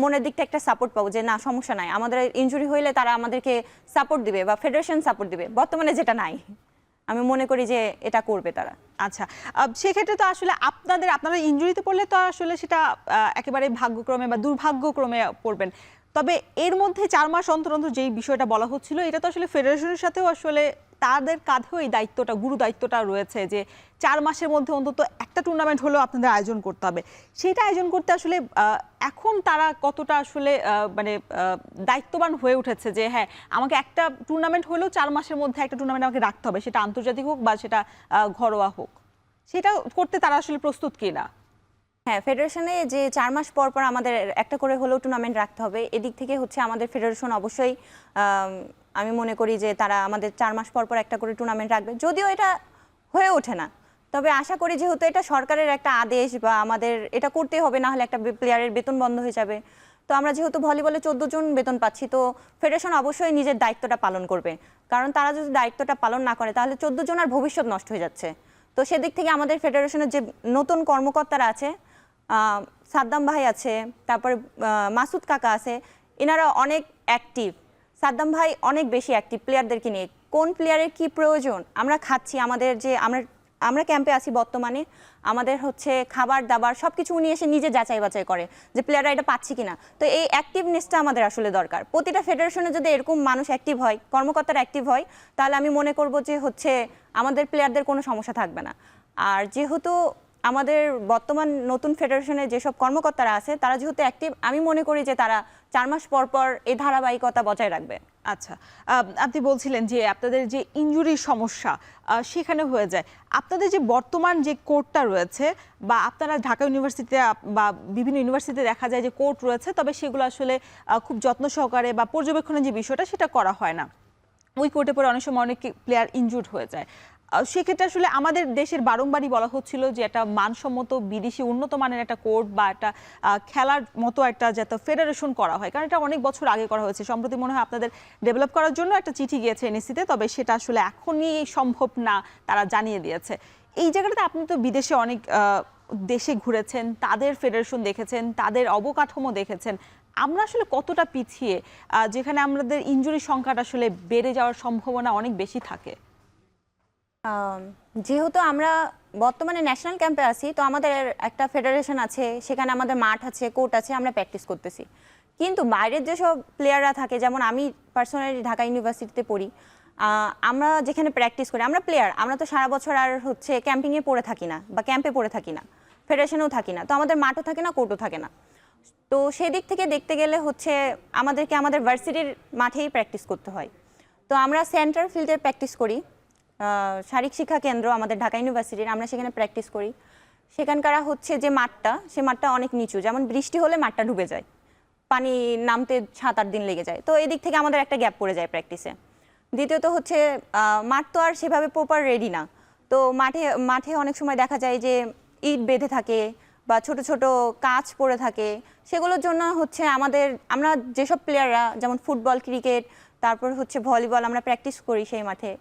মনের দিকটা একটা সাপোর্ট পাবো যে না, সমস্যা নাই, আমাদের ইনজুরি হইলে তারা আমাদেরকে সাপোর্ট দিবে বা ফেডারেশন সাপোর্ট দিবে। বর্তমানে যেটা নাই, আমি মনে করি যে এটা করবে তারা। আচ্ছা, সেক্ষেত্রে তো আসলে আপনারা ইনজুরিতে পড়লে তো আসলে সেটা একেবারে ভাগ্যক্রমে বা দুর্ভাগ্যক্রমে পড়বেন। তবে এর মধ্যে 4 মাস অন্তর অন্তর যেই বিষয়টা বলা হচ্ছিল, এটা তো আসলে ফেডারেশনের সাথেও আসলে তাদের কাঁধেও এই দায়িত্বটা, গুরু দায়িত্বটা রয়েছে যে 4 মাসের মধ্যে অন্তত একটা টুর্নামেন্ট হলেও আপনাদের আয়োজন করতে হবে। সেটা আয়োজন করতে আসলে এখন তারা কতটা আসলে মানে দায়িত্ববান হয়ে উঠেছে যে হ্যাঁ, আমাকে একটা টুর্নামেন্ট হলেও 4 মাসের মধ্যে একটা টুর্নামেন্ট আমাকে রাখতে হবে, সেটা আন্তর্জাতিক হোক বা সেটা ঘরোয়া হোক, সেটা করতে তারা আসলে প্রস্তুত কিনা? হ্যাঁ, ফেডারেশনে যে 4 মাস পর পর আমাদের একটা করে হলেও টুর্নামেন্ট রাখতে হবে, এদিক থেকে আমাদের ফেডারেশন অবশ্যই আমি মনে করি যে তারা আমাদের 4 মাস পর পর একটা করে টুর্নামেন্ট রাখবে। যদিও এটা হয়ে ওঠে না, তবে আশা করি যেহেতু এটা সরকারের একটা আদেশ বা আমাদের এটা করতে হবে, না হলে একটা প্লেয়ারের বেতন বন্ধ হয়ে যাবে। তো আমরা যেহেতু ভলিবলে 14 জন বেতন পাচ্ছি, তো ফেডারেশন অবশ্যই নিজের দায়িত্বটা পালন করবে, কারণ তারা যদি দায়িত্বটা পালন না করে তাহলে 14 জনের ভবিষ্যৎ নষ্ট হয়ে যাচ্ছে। তো সেদিক থেকে আমাদের ফেডারেশনের যে নতুন কর্মকর্তারা আছে, সাদ্দাম ভাই আছে, তারপরে মাসুদ কাকা আছে, এনারা অনেক অ্যাক্টিভ। সাদ্দাম ভাই অনেক বেশি অ্যাক্টিভ প্লেয়ারদেরকে নিয়ে, কোন প্লেয়ারের কি প্রয়োজন আমরা খাচ্ছি, আমাদের যে আমরা ক্যাম্পে আছি বর্তমানে, আমাদের খাবার দাবার সবকিছু উনি এসে নিজে যাচাই বাছাই করে যে প্লেয়াররা এটা পাচ্ছি কিনা। তো এই অ্যাক্টিভনেসটা আমাদের আসলে দরকার। প্রতিটা ফেডারেশনে যদি এরকম মানুষ অ্যাক্টিভ হয়, কর্মকর্তারা অ্যাক্টিভ হয়, তাহলে আমি মনে করব যে আমাদের প্লেয়ারদের কোনো সমস্যা থাকবে না। আর যেহেতু আমাদের বর্তমান নতুন ফেডারেশনে যেসব কর্মকর্তারা আছে তারা যেহেতু অ্যাক্টিভ, আমি মনে করি যে তারা 4 মাস পর পর এই ধারাবাহিকতা বজায় রাখবে। আচ্ছা, আপনি বলছিলেন যে আপনাদের যে ইনজুরির সমস্যা সেখানে হয়ে যায়, আপনাদের যে বর্তমান যে কোর্টটা রয়েছে বা আপনারা ঢাকা ইউনিভার্সিটিতে বা বিভিন্ন ইউনিভার্সিটিতে দেখা যায় যে কোর্ট রয়েছে, তবে সেগুলো আসলে খুব যত্ন সহকারে বা পর্যবেক্ষণের যে বিষয়টা সেটা করা হয় না। ওই কোর্টে পরে অনেক সময় অনেক প্লেয়ার ইনজুর্ড হয়ে যায়। সেক্ষেত্রে আসলে আমাদের দেশের বারংবারই বলা হচ্ছিল যে একটা মানসম্মত বিদেশি উন্নত মানের একটা কোর্ট বা একটা খেলার মতো একটা যাতে ফেডারেশন করা হয়, কারণ এটা অনেক বছর আগে করা হয়েছে। সম্প্রতি মনে হয় আপনাদের ডেভেলপ করার জন্য একটা চিঠি গিয়েছে এনএসসিতে, তবে সেটা আসলে এখনই সম্ভব না, তারা জানিয়ে দিয়েছে। এই জায়গাটাতে আপনি তো বিদেশে অনেক দেশে ঘুরেছেন, তাদের ফেডারেশন দেখেছেন, তাদের অবকাঠামো দেখেছেন। আমরা আসলে কতটা পিছিয়ে, যেখানে আমাদের ইনজুরি সংখ্যাটা আসলে বেড়ে যাওয়ার সম্ভাবনা অনেক বেশি থাকে? যেহেতু আমরা বর্তমানে ন্যাশনাল ক্যাম্পে আছি, তো আমাদের একটা ফেডারেশন আছে, সেখানে আমাদের মাঠ আছে, কোর্ট আছে, আমরা প্র্যাকটিস করতেছি। কিন্তু বাইরের যেসব প্লেয়াররা থাকে, যেমন আমি পার্সোনালি ঢাকা ইউনিভার্সিটিতে পড়ি, আমরা যেখানে প্র্যাকটিস করি, আমরা প্লেয়ার, আমরা তো সারা বছর আর ক্যাম্পিংয়ে পড়ে থাকি না বা ক্যাম্পে পড়ে থাকি না, ফেডারেশনেও থাকি না, তো আমাদের মাঠও থাকে না, কোর্টও থাকে না। তো সেদিক থেকে দেখতে গেলে আমাদেরকে আমাদের ভার্সিটির মাঠেই প্র্যাকটিস করতে হয়। তো আমরা সেন্ট্রাল ফিল্ডে প্র্যাকটিস করি, শারীরিক শিক্ষা কেন্দ্র আমাদের ঢাকা ইউনিভার্সিটির, আমরা সেখানে প্র্যাকটিস করি। সেখানকার যে মাঠটা, সে মাঠটা অনেক নিচু, যেমন বৃষ্টি হলে মাঠটা ডুবে যায়, পানি নামতে 7-8 দিন লেগে যায়। তো এদিক থেকে আমাদের একটা গ্যাপ পড়ে যায় প্র্যাকটিসে। দ্বিতীয়ত মাঠ তো আর সেভাবে প্রপার রেডি না, তো মাঠে অনেক সময় দেখা যায় যে ইট বেঁধে থাকে বা ছোট ছোট কাঁচ পড়ে থাকে, সেগুলোর জন্য আমরা যেসব প্লেয়াররা যেমন ফুটবল, ক্রিকেট, তারপর ভলিবল আমরা প্র্যাকটিস করি সেই মাঠে,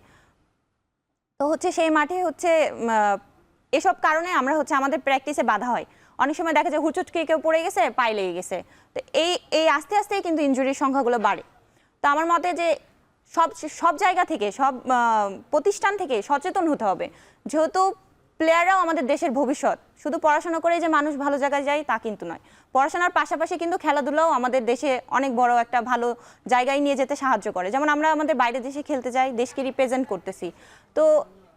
তো সেই মাঠে এসব কারণে আমরা আমাদের প্র্যাকটিসে বাধা হয়। অনেক সময় দেখা যায় হুচট খেয়ে কেউ পড়ে গেছে, পায়ে লেগে গেছে। তো এই আস্তে আস্তেই কিন্তু ইনজুরির সংখ্যাগুলো বাড়ে। তো আমার মতে যে সব সব জায়গা থেকে, সব প্রতিষ্ঠান থেকে সচেতন হতে হবে, যেহেতু প্লেয়াররাও আমাদের দেশের ভবিষ্যৎ। শুধু পড়াশোনা করে যে মানুষ ভালো জায়গায় যায় তা কিন্তু নয়, পড়াশোনার পাশাপাশি কিন্তু খেলাধুলাও আমাদের দেশে অনেক বড় একটা ভালো জায়গায় নিয়ে যেতে সাহায্য করে। যেমন আমরা আমাদের বাইরের দেশে খেলতে যাই, দেশকে রিপ্রেজেন্ট করতেছি, তো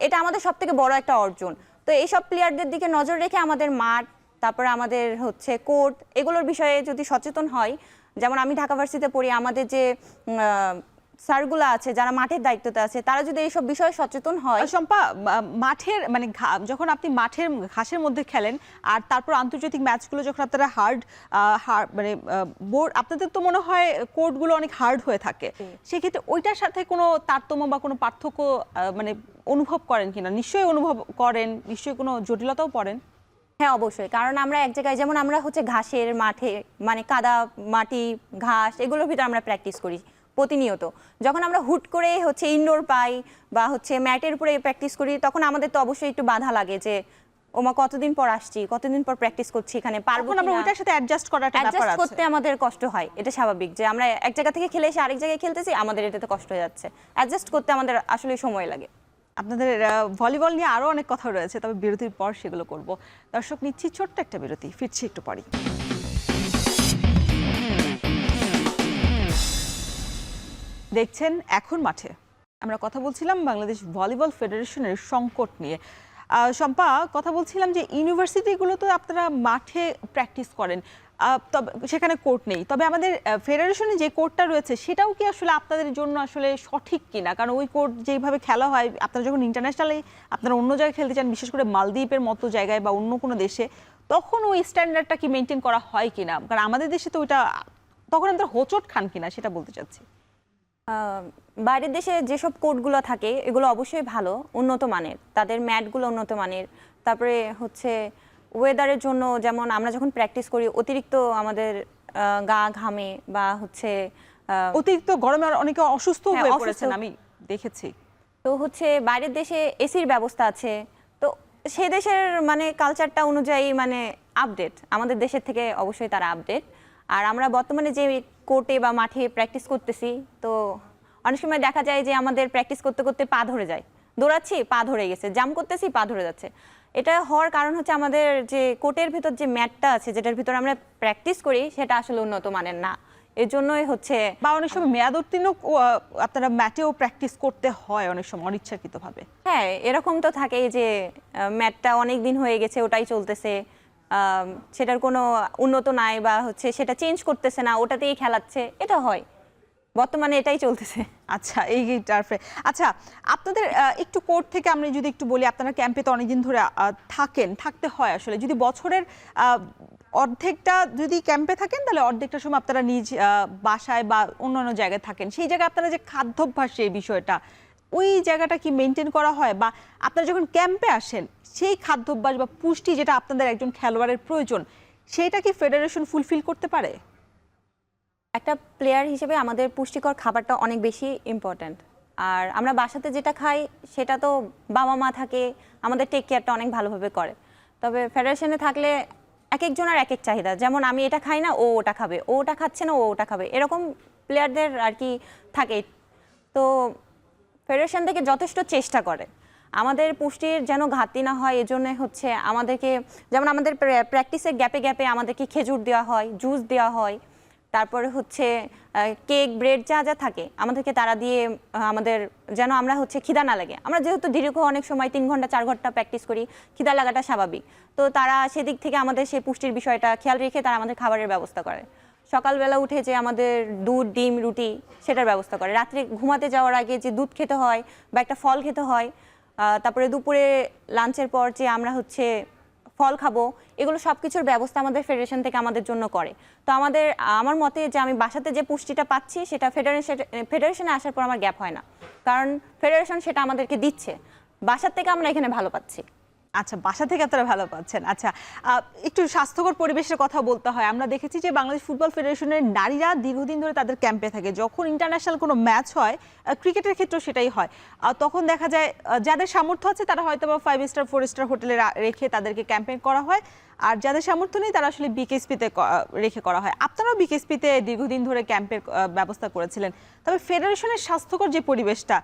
এটা আমাদের সব থেকে বড় একটা অর্জন। তো এইসব প্লেয়ারদের দিকে নজর রেখে আমাদের মাঠ, তারপরে আমাদের হচ্ছে কোর্ট, এগুলোর বিষয়ে যদি সচেতন হয়, যেমন আমি ঢাকা ভার্সিটিতে পড়ি, আমাদের যে স্যারগুলো আছে যারা মাঠের দায়িত্বতে আছে, তারা যদি এইসব বিষয়ে সচেতন হয়। শম্পা, মাঠের মানে যখন আপনি মাঠের ঘাসের মধ্যে খেলেন আর তারপর আন্তর্জাতিক ম্যাচগুলো যখন আপনারা হার্ড মানে বোর্ড, আপনাদের তো মনে হয় কোর্টগুলো অনেক হার্ড হয়ে থাকে, সেক্ষেত্রে ওইটার সাথে কোনো তারতম্য বা কোনো পার্থক্য মানে অনুভব করেন কিনা? নিশ্চয়ই অনুভব করেন, নিশ্চয়ই কোনো জটিলতাও পড়েন। হ্যাঁ অবশ্যই, কারণ আমরা এক জায়গায়, যেমন আমরা হচ্ছে ঘাসের মাঠে, মানে কাদা মাটি ঘাস এগুলোর ভিতরে আমরা প্র্যাকটিস করি প্রতিনিয়ত। যখন আমরা হুট করে হচ্ছে ইনডোর পাই বা হচ্ছে ম্যাটের উপরে প্র্যাকটিস করি, তখন আমাদের তো অবশ্যই একটু বাধা লাগে যে ওমা কতদিন পর আসছি, কতদিন পর প্র্যাকটিস করছি, এখানে পারবো আমরা ওইটার সাথে অ্যাডজাস্ট করার একটা ব্যাপার অ্যাডজাস্ট আছে। করতে আমাদের কষ্ট হয়, এটা স্বাভাবিক যে আমরা এক জায়গা থেকে খেলে এসে আরেক জায়গায় খেলতেছি, আমাদের এটাতে কষ্ট হয়ে যাচ্ছে, অ্যাডজাস্ট করতে আমাদের আসলে সময় লাগে। আপনাদের ভলিবল নিয়ে আরো অনেক কথা রয়েছে, তবে বিরতির পর সেগুলো করব। দর্শক, নিচ্ছি ছোট্ট একটা বিরতি, ফিরছি একটু পরেই। দেখছেন এখন মাঠে। আমরা কথা বলছিলাম বাংলাদেশ ভলিবল ফেডারেশনের সংকট নিয়ে। শম্পা, কথা বলছিলাম যে ইউনিভার্সিটিগুলো তো আপনারা মাঠে প্র্যাকটিস করেন, তবে সেখানে কোর্ট নেই, তবে আমাদের ফেডারেশনে যে কোর্টটা রয়েছে সেটাও কি আসলে আপনাদের জন্য আসলে সঠিক কিনা? কারণ ওই কোর্ট যেভাবে খেলা হয়, আপনারা যখন ইন্টারন্যাশনালি আপনারা অন্য জায়গায় খেলতে চান, বিশেষ করে মালদ্বীপের মতো জায়গায় বা অন্য কোনো দেশে, তখন ওই স্ট্যান্ডার্ডটা কি মেনটেন করা হয় কিনা? কারণ আমাদের দেশে তো ওইটা, তখন আপনারা হোঁচট খান কিনা সেটা বলতে চাচ্ছি। বাইরের দেশে যেসব কোর্টগুলো থাকে এগুলো অবশ্যই ভালো, উন্নত মানের, তাদের ম্যাটগুলো উন্নত মানের। তারপরে হচ্ছে ওয়েদারের জন্য, যেমন আমরা যখন প্র্যাকটিস করি অতিরিক্ত আমাদের গা ঘামে বা হচ্ছে অতিরিক্ত গরমে অনেকে অসুস্থ হয়ে পড়েছেন, আমি দেখেছি। তো হচ্ছে বাইরের দেশে এসির ব্যবস্থা আছে, তো সে দেশের মানে কালচারটা অনুযায়ী মানে আপডেট, আমাদের দেশের থেকে অবশ্যই তারা আপডেট। আর আমরা বর্তমানে যে কোর্টে বা মাঠে প্র্যাকটিস করতেছি, তো অনেক সময় দেখা যায় যে আমাদের প্র্যাকটিস করতে করতে পা ধরে যায়, দৌড়াচ্ছি পা ধরে গেছে, জাম্প করতেছি পা ধরে যাচ্ছে। এটা হওয়ার কারণ হচ্ছে আমাদের যে কোর্টের ভিতর যে ম্যাটটা আছে, যেটার ভিতর আমরা প্র্যাকটিস করি, সেটা আসলে উন্নত মানের না। এর জন্যই হচ্ছে, বা অনেক সময় মেয়াদ উত্তীর্ণ আপনারা ম্যাটেও প্র্যাকটিস করতে হয় অনেক সময় অনিচ্ছাকৃতভাবে। হ্যাঁ এরকম তো থাকেই যে ম্যাটটা অনেক দিন হয়ে গেছে, ওটাই চলতেছে, সেটার কোনো উন্নত নাই বা হচ্ছে সেটা চেঞ্জ করতেছে না, ওটাতেই খেলাচ্ছে, এটা হয়, বর্তমানে এটাই চলতেছে। আচ্ছা, এই টার্ফে। আচ্ছা, আপনাদের একটু কোর্ট থেকে আমরা যদি একটু বলি, আপনারা ক্যাম্পে তো অনেকদিন ধরে থাকতে হয় আসলে। যদি বছরের অর্ধেকটা যদি ক্যাম্পে থাকেন, তাহলে অর্ধেকটা সময় আপনারা নিজ বাসায় বা অন্যান্য জায়গায় থাকেন। সেই জায়গায় আপনারা যে খাদ্যাভ্যাস, এই বিষয়টা, ওই জায়গাটা কি মেনটেন করা হয়? বা আপনারা যখন ক্যাম্পে আসেন, সেই খাদ্যাভ্যাস বা পুষ্টি যেটা আপনাদের একজন খেলোয়াড়ের প্রয়োজন, সেটা কি ফেডারেশন ফুলফিল করতে পারে? একটা প্লেয়ার হিসেবে আমাদের পুষ্টিকর খাবারটা অনেক বেশি ইম্পর্ট্যান্ট। আর আমরা বাসাতে যেটা খাই সেটা তো বাবা মা থাকে, আমাদের টেক কেয়ারটা অনেক ভালোভাবে করে। তবে ফেডারেশনে থাকলে এক একজনের এক এক চাহিদা, যেমন আমি এটা খাই না ও ওটা খাবে, ও ওটা খাচ্ছে না ও ওটা খাবে, এরকম প্লেয়ারদের আর কি থাকে। তো ফেডারেশন থেকে যথেষ্ট চেষ্টা করে আমাদের পুষ্টির যেন ঘাটতি না হয়, এজন্য হচ্ছে আমাদেরকে, যেমন আমাদের প্র্যাকটিসের গ্যাপে গ্যাপে আমাদেরকে খেজুর দেওয়া হয়, জুস দেওয়া হয়, তারপরে হচ্ছে কেক ব্রেড যা যা থাকে আমাদেরকে তারা দিয়ে আমাদের যেন আমরা হচ্ছে খিদা না লাগে। আমরা যেহেতু দীর্ঘ অনেক সময় 3 ঘন্টা 4 ঘন্টা প্র্যাকটিস করি, খিদা লাগাটা স্বাভাবিক, তো তারা সেদিক থেকে আমাদের সেই পুষ্টির বিষয়টা খেয়াল রেখে তারা আমাদের খাবারের ব্যবস্থা করে। সকালবেলা উঠে যে আমাদের দুধ ডিম রুটি সেটার ব্যবস্থা করে, রাত্রে ঘুমাতে যাওয়ার আগে যে দুধ খেতে হয় বা একটা ফল খেতে হয়, তারপরে দুপুরে লাঞ্চের পর যে আমরা হচ্ছে ফল খাবো, এগুলো সব কিছুর ব্যবস্থা আমাদের ফেডারেশন থেকে আমাদের জন্য করে। তো আমার মতে যে আমি বাসাতে যে পুষ্টিটা পাচ্ছি সেটা ফেডারেশনে আসার পর আমার গ্যাপ হয় না, কারণ ফেডারেশন সেটা আমাদেরকে দিচ্ছে, বাসার থেকে আমরা এখানে ভালো পাচ্ছি। আচ্ছা, বাসা থেকে আপনারা ভালো পাচ্ছেন। আচ্ছা, একটু স্বাস্থ্যকর পরিবেশের কথা বলতে হয়। আমরা দেখেছি যে বাংলাদেশ ফুটবল ফেডারেশনের নারীরা দীর্ঘদিন ধরে তাদের ক্যাম্পে থাকে। যখন ইন্টারন্যাশনাল কোনো ম্যাচ হয়, ক্রিকেটের ক্ষেত্রেও সেটাই হয়। তখন দেখা যায় যাদের সামর্থ্য আছে তারা হয়তো বা 5 স্টার 4 স্টার হোটেলে রেখে তাদেরকে ক্যাম্পে করা হয়। আর যাদের সামর্থ্য নেই তারা আসলে বিকেএসপিতে রেখে করা হয়। আপনারাও বিকেএসপিতে দীর্ঘদিন ধরে ক্যাম্পের ব্যবস্থা করেছিলেন। তবে ফেডারেশনের স্বাস্থ্যকর যে পরিবেশটা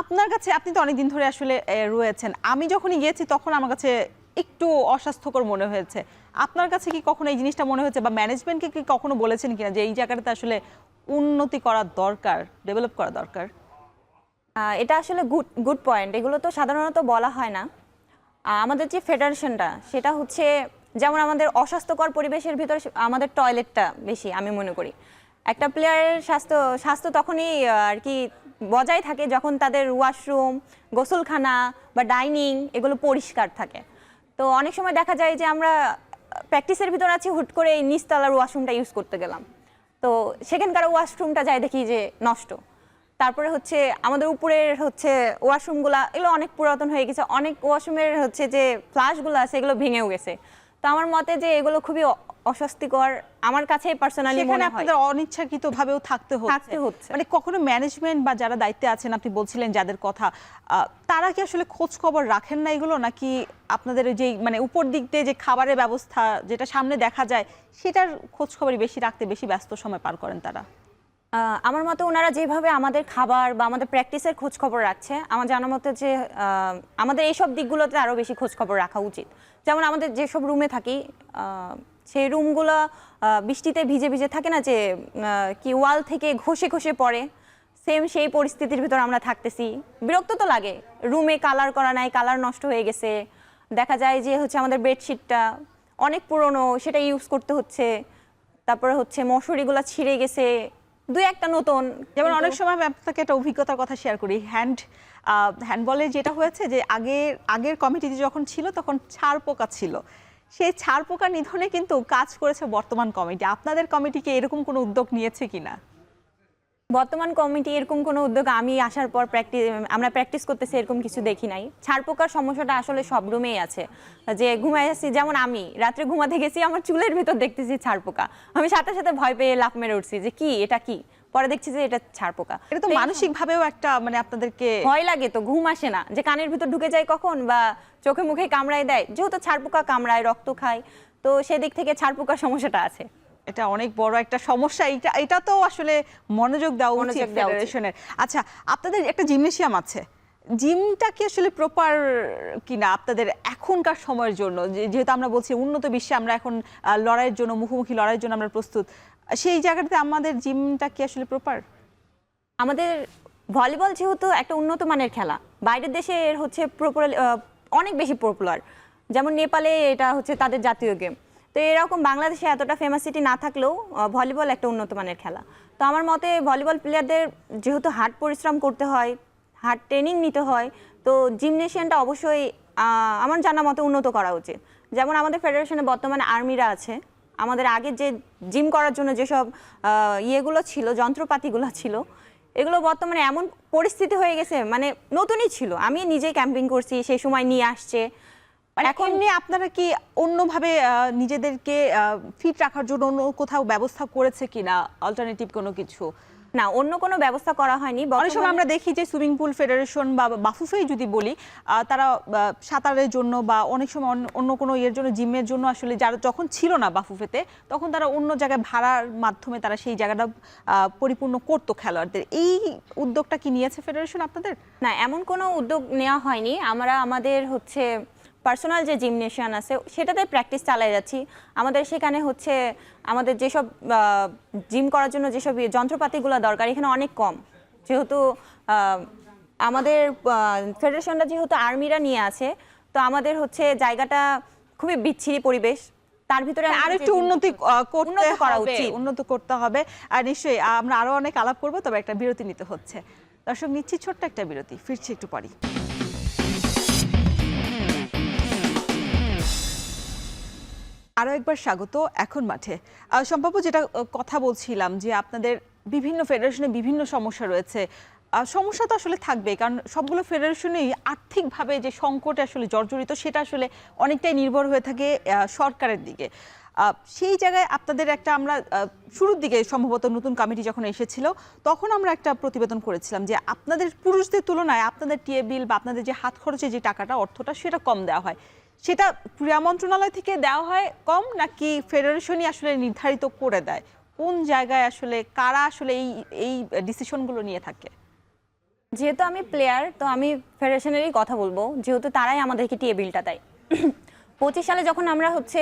আপনার কাছে, আপনি তো অনেকদিন ধরে আসলে রয়েছেন, আমি যখনই গিয়েছি তখন আমার কাছে একটু অস্বাস্থ্যকর মনে হয়েছে। আপনার কাছে কি কখনো এই জিনিসটা মনে হয়েছে বা ম্যানেজমেন্টকে কি কখনো বলেছেন কিনা যে এই জায়গাটাতে আসলে উন্নতি করা দরকার, ডেভেলপ করা দরকার? এটা আসলে গুড পয়েন্ট। এগুলো তো সাধারণত বলা হয় না। আমাদের যে ফেডারেশনটা সেটা হচ্ছে, যেমন আমাদের অস্বাস্থ্যকর পরিবেশের ভিতরে আমাদের টয়লেটটা বেশি, আমি মনে করি। একটা প্লেয়ারের স্বাস্থ্য তখনই আর কি বজায় থাকে যখন তাদের ওয়াশরুম, গোসলখানা বা ডাইনিং এগুলো পরিষ্কার থাকে। তো অনেক সময় দেখা যায় যে আমরা প্র্যাকটিসের ভিতর আছি, হুট করে এই নিচতলার ওয়াশরুমটা ইউজ করতে গেলাম, তো সেখানকার ওয়াশরুমটা যাই দেখি যে নষ্ট। তারপরে হচ্ছে আমাদের উপরের হচ্ছে ওয়াশরুমগুলো, এগুলো অনেক পুরাতন হয়ে গেছে, অনেক ওয়াশরুমের হচ্ছে যে ফ্লাশগুলো আছে এগুলো ভেঙেও গেছে। তো আমার মতে যে এগুলো খুবই অস্বস্তিকর আমার কাছে পার্সোনালি মনে হয়। আপনাদের অনিচ্ছাকৃতভাবেও থাকতে হচ্ছে। মানে কখনো ম্যানেজমেন্ট বা যারা দায়িত্বে আছেন, আপনি বলছিলেন যাদের কথা, তারা কি আসলে খোঁজ খবর রাখেন না এগুলো, নাকি আপনাদের যে মানে উপর দিক দিয়ে যে খাবারের ব্যবস্থা যেটা সামনে দেখা যায় সেটার খোঁজ খবরই বেশি রাখতে বেশি ব্যস্ত সময় পার করেন তারা? আমার মতে ওনারা যেভাবে আমাদের খাবার বা আমাদের প্র্যাকটিসের খোঁজ খবর রাখছে, আমার জানার মতে যে আমাদের এইসব দিকগুলোতে আরও বেশি খোঁজ খবর রাখা উচিত। যেমন আমাদের যেসব রুমে থাকি, সেই রুমগুলো বৃষ্টিতে ভিজে ভিজে থাকে না, যে কি ওয়াল থেকে ঘষে ঘষে পড়ে, সেম সেই পরিস্থিতির ভিতর আমরা থাকতেছি। বিরক্ত তো লাগে, রুমে কালার করা নাই, কালার নষ্ট হয়ে গেছে। দেখা যায় যে হচ্ছে আমাদের বেডশিটটা অনেক পুরনো, সেটা ইউজ করতে হচ্ছে। তারপরে হচ্ছে মশারিগুলো ছিঁড়ে গেছে, দুই একটা নতুন। যেমন অনেক সময় আমি আপনাকে একটা অভিজ্ঞতার কথা শেয়ার করি। হ্যান্ডবলের যেটা হয়েছে যে আগের কমিটিতে যখন ছিল তখন ছাড় পোকা ছিল, সেই ছাড় পোকা নিধনে কিন্তু কাজ করেছে বর্তমান কমিটি। আপনাদের কমিটিকে এরকম কোনো উদ্যোগ নিয়েছে কিনা? বর্তমান কমিটি এরকম কোনো উদ্যোগ আমি আসার পর আমরা প্র্যাকটিস করতেছি এরকম কিছু দেখি নাই। ছাড় পোকার সমস্যাটা আসলে সব রুমেই আছে, যে ঘুমাই আসছি, যেমন আমি রাত্রে ঘুমাতে গেছি, আমার চুলের ভিতর দেখতেছি ছাড় পোকা, আমি সাথে সাথে ভয় পেয়ে লাফ মেরে উঠছি যে কি এটা, কি পরে দেখছি যে এটা ছাড় পোকা। এটা তো মানসিক ভাবেও একটা মানে আপনাদেরকে ভয় লাগে, তো ঘুম আসে না, যে কানের ভিতর ঢুকে যায় কখন, বা চোখে মুখে কামড়ায় দেয়, যেহেতু ছাড় পোকা কামড়ায়, রক্ত খায়, তো সেদিক থেকে ছাড় পোকার সমস্যাটা আছে। এটা অনেক বড় একটা সমস্যা। এটা তো আসলে মনোযোগ দেওয়া উচিত ফেডারেশনের। আচ্ছা, আপনাদের একটা জিমনেশিয়াম আছে, জিমটা কি আসলে প্রপার কিনা আপনাদের এখনকার সময়ের জন্য? যেহেতু আমরা বলছি উন্নত বিশ্বে আমরা এখন লড়াইয়ের জন্য, মুখোমুখি লড়াইয়ের জন্য আমরা প্রস্তুত, সেই জায়গাটাতে আমাদের জিমটা কি আসলে প্রপার? আমাদের ভলিবল যেহেতু একটা উন্নত মানের খেলা, বাইরের দেশে এর হচ্ছে অনেক বেশি পপুলার। যেমন নেপালে এটা হচ্ছে তাদের জাতীয় গেম। তো এরকম বাংলাদেশে এতটা ফেমাসিটি না থাকলেও ভলিবল একটা উন্নত মানের খেলা। তো আমার মতে ভলিবল প্লেয়ারদের যেহেতু হার্ড পরিশ্রম করতে হয়, হার্ড ট্রেনিং নিতে হয়, তো জিমনেশিয়ানটা অবশ্যই আমার জানা মতে উন্নত করা উচিত। যেমন আমাদের ফেডারেশনে বর্তমানে আর্মিরা আছে, আমাদের আগে যে জিম করার জন্য যেসব ইয়েগুলো ছিল, যন্ত্রপাতিগুলো ছিল, এগুলো বর্তমানে এমন পরিস্থিতি হয়ে গেছে, মানে নতুনই ছিল, আমি নিজেই ক্যাম্পিং করছি, সেই সময় নিয়ে আসছে। এখন নিয়ে আপনারা কি অন্যভাবে নিজেদেরকে ফিট রাখার জন্য অন্য কোথাও ব্যবস্থা করেছে কিনা, অল্টারনেটিভ কোনো কিছু? না, অন্য কোনো ব্যবস্থা করা হয়নি। অনেক সময় আমরা দেখি যে সুইমিং পুল ফেডারেশন বা বাফুফেই যদি বলি, তারা সাঁতারের জন্য বা অনেক সময় অন্য কোনো ইয়ের জন্য, জিমের জন্য আসলে যারা যখন ছিল না বাফুফেতে, তখন তারা অন্য জায়গায় ভাড়ার মাধ্যমে তারা সেই জায়গাটা পরিপূর্ণ করতো খেলোয়াড়দের। এই উদ্যোগটা কি নিয়েছে ফেডারেশন আপনাদের? না, এমন কোনো উদ্যোগ নেওয়া হয়নি। আমরা আমাদের হচ্ছে পার্সোনাল যে জিমনেশিয়ান আছে সেটাতে প্র্যাকটিস চালিয়ে যাচ্ছি। আমাদের সেখানে হচ্ছে আমাদের যেসব জিম করার জন্য যেসব যন্ত্রপাতিগুলো দরকার এখানে অনেক কম, যেহেতু আমাদের ফেডারেশনটা যেহেতু আর্মিরা নিয়ে আছে, তো আমাদের হচ্ছে জায়গাটা খুবই বিচ্ছিরি পরিবেশ, তার ভিতরে আরেকটু উন্নত করতে হবে। আর নিশ্চয়ই আমরা আরো অনেক আলাপ করবো, তবে একটা বিরতি নিতে হচ্ছে। দর্শক, নিচ্ছি ছোট্ট একটা বিরতি, ফিরছি একটু পরই। আরো একবার স্বাগত এখন মাঠে। সম্ভাব্য যেটা কথা বলছিলাম যে আপনাদের বিভিন্ন ফেডারেশনে বিভিন্ন সমস্যা রয়েছে, সমস্যা তো আসলে থাকবে, কারণ সবগুলো ফেডারেশনই আর্থিকভাবে যে সংকটে আসলে জর্জরিত, সেটা আসলে অনেকটাই নির্ভর হয়ে থাকে সরকারের দিকে। সেই জায়গায় আপনাদের একটা আমরা শুরুর দিকে সম্ভবত নতুন কমিটি যখন এসেছিল, তখন আমরা একটা প্রতিবেদন করেছিলাম যে আপনাদের পুরুষদের তুলনায় আপনাদের টিএ বিল বা আপনাদের যে হাত খরচে যে টাকাটা, অর্থটা, সেটা কম দেওয়া হয়। সেটা ক্রীড়া মন্ত্রণালয় থেকে দেওয়া হয় কম, নাকি ফেডারেশনই আসলে নির্ধারিত করে দেয়? কোন জায়গায় আসলে কারা আসলে এই এই ডিসিশনগুলো নিয়ে থাকে? যেহেতু আমি প্লেয়ার, তো আমি ফেডারেশনেরই কথা বলবো, যেহেতু তারাই আমাদেরকে টিএ বিলটা দেয়। 25 সালে যখন আমরা হচ্ছে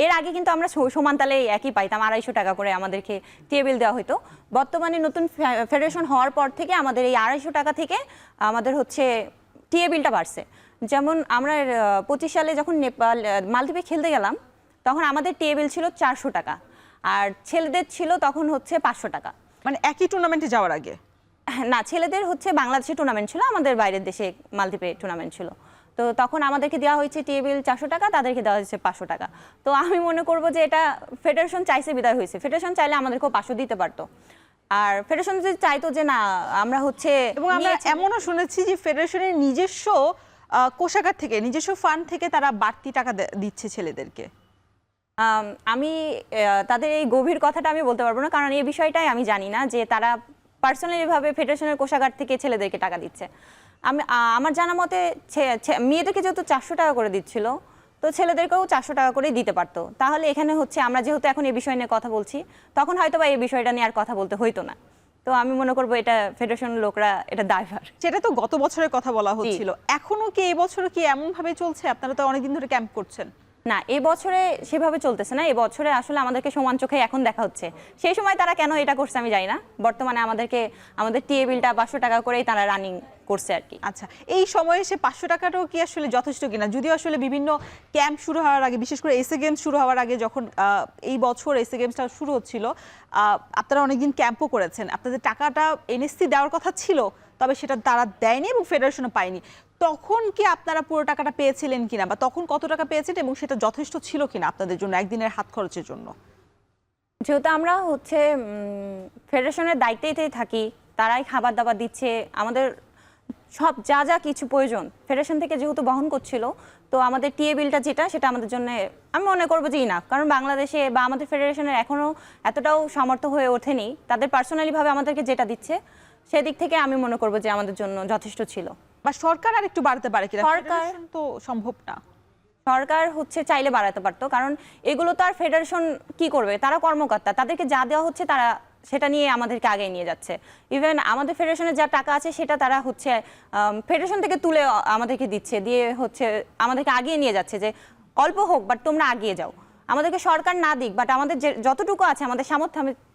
এর আগে কিন্তু আমরা সমান তালে একই পাইতাম, 250 টাকা করে আমাদেরকে টিএ বিল দেওয়া হতো। বর্তমানে নতুন ফেডারেশন হওয়ার পর থেকে আমাদের এই 250 টাকা থেকে আমাদের হচ্ছে টিএ বিলটা বাড়ছে। যেমন আমরা 25 সালে যখন নেপাল মালদ্বীপে খেলতে গেলাম, তখন আমাদের টিএ বিল ছিল 400 টাকা, আর ছেলেদের ছিল তখন হচ্ছে 500 টাকা। মানে একই টুর্নামেন্টে যাওয়ার আগে? না, ছেলেদের হচ্ছে বাংলাদেশে টুর্নামেন্ট ছিল, আমাদের বাইরের দেশে মালদ্বীপে টুর্নামেন্ট ছিল। তো তখন আমাদেরকে দেওয়া হয়েছে টিএ বিল 400 টাকা, তাদেরকে দেওয়া হয়েছে 500 টাকা। তো আমি মনে করব যে এটা ফেডারেশন চাইছে বিদায় হয়েছে। ফেডারেশন চাইলে আমাদেরকেও 500 দিতে পারতো। আর ফেডারেশন যদি চাইতো যে না আমরা হচ্ছে, এবং আমরা এমনও শুনেছি যে ফেডারেশনের নিজস্ব কোষাগার থেকে, নিজস্ব ফান্ড থেকে তারা বাড়তি টাকা দিচ্ছে ছেলেদেরকে। আমি তাদের এই গভীর কথাটা আমি বলতে পারবো না, কারণ এই বিষয়টাই আমি জানি না যে তারা পার্সোনালিভাবে ফেডারেশনের কোষাগার থেকে ছেলেদেরকে টাকা দিচ্ছে। আমার জানা মতে মেয়েদেরকে যেহেতু 400 টাকা করে দিচ্ছিল, তো ছেলেদেরকেও 400 টাকা করেই দিতে পারতো। তাহলে এখানে হচ্ছে আমরা যেহেতু এখন এই বিষয় নিয়ে কথা বলছি, তখন হয়তো বা এই বিষয়টা নিয়ে আর কথা বলতে হইতো না। তো আমি মনে করবো এটা ফেডারেশনের লোকরা এটা দায়ভার। সেটা তো গত বছরের কথা বলা হচ্ছিল, এখনো কি এই বছর কি এমন ভাবে চলছে? আপনারা তো অনেকদিন ধরে ক্যাম্প করছেন। না, এই বছরে সেভাবে চলতেছে না। এই বছরে আসলে আমাদেরকে সমান চোখে এখন দেখা হচ্ছে। সেই সময় তারা কেন এটা করছে আমি জানি না। বর্তমানে আমাদের টিএ বিলটা 500 টাকা করেই তারা রানিং করছে আর কি। আচ্ছা, এই সময়ে এসে 500 টাকাটাও কি আসলে যথেষ্ট কিনা? যদিও আসলে বিভিন্ন ক্যাম্প শুরু হওয়ার আগে, বিশেষ করে এসএ গেমস শুরু হওয়ার আগে, যখন এই বছর এসএ গেমসটা শুরু হচ্ছিল, আপনারা অনেকদিন ক্যাম্পও করেছেন, আপনাদের টাকাটা এনএসসি দেওয়ার কথা ছিল, তবে সেটা তারা দেয়নি এবং ফেডারেশনও পায়নি। তখন কি আপনারা পুরো টাকাটা পেয়েছিলেন কিনা, বা তখন কত টাকা পেয়েছেন এবং সেটা যথেষ্ট ছিল কিনা আপনাদের জন্য একদিনের হাত খরচের জন্য? যেহেতু আমরা হচ্ছে ফেডারেশনের দায়িত্বেই থাকি, তারাই খাবার দাবার দিচ্ছে, আমাদের সব যা যা কিছু প্রয়োজন ফেডারেশন থেকে যেহেতু বহন করছিল, তো আমাদের টিএ বিলটা যেটা, সেটা আমাদের জন্য আমি মনে করবো যে ইনাফ। কারণ বাংলাদেশে বা আমাদের ফেডারেশনের এখনও এতটাও সামর্থ্য হয়ে ওঠেনি, তাদের পার্সোনালিভাবে আমাদেরকে যেটা দিচ্ছে সেদিক থেকে আমি মনে করবো যে আমাদের জন্য যথেষ্ট ছিল। বা সরকার আর একটু বাড়তে পারে কিনা? সরকার তো সম্ভব না। সরকার হচ্ছে চাইলে বাড়াতে পারতো, কারণ এগুলো তো আর ফেডারেশন কি করবে, তারা কর্মকর্তা, তাদেরকে যা দেওয়া হচ্ছে তারা সেটা নিয়ে আমাদেরকে আগে নিয়ে যাচ্ছে। ইভেন আমাদের ফেডারেশনের যা টাকা আছে সেটা তারা হচ্ছে ফেডারেশন থেকে তুলে আমাদেরকে দিচ্ছে, দিয়ে হচ্ছে আমাদেরকে আগিয়ে নিয়ে যাচ্ছে যে অল্প হোক বাট তোমরা আগিয়ে যাও। আমাদেরকে সরকার না দিক, বাট আমাদের যতটুকু আছে আমাদের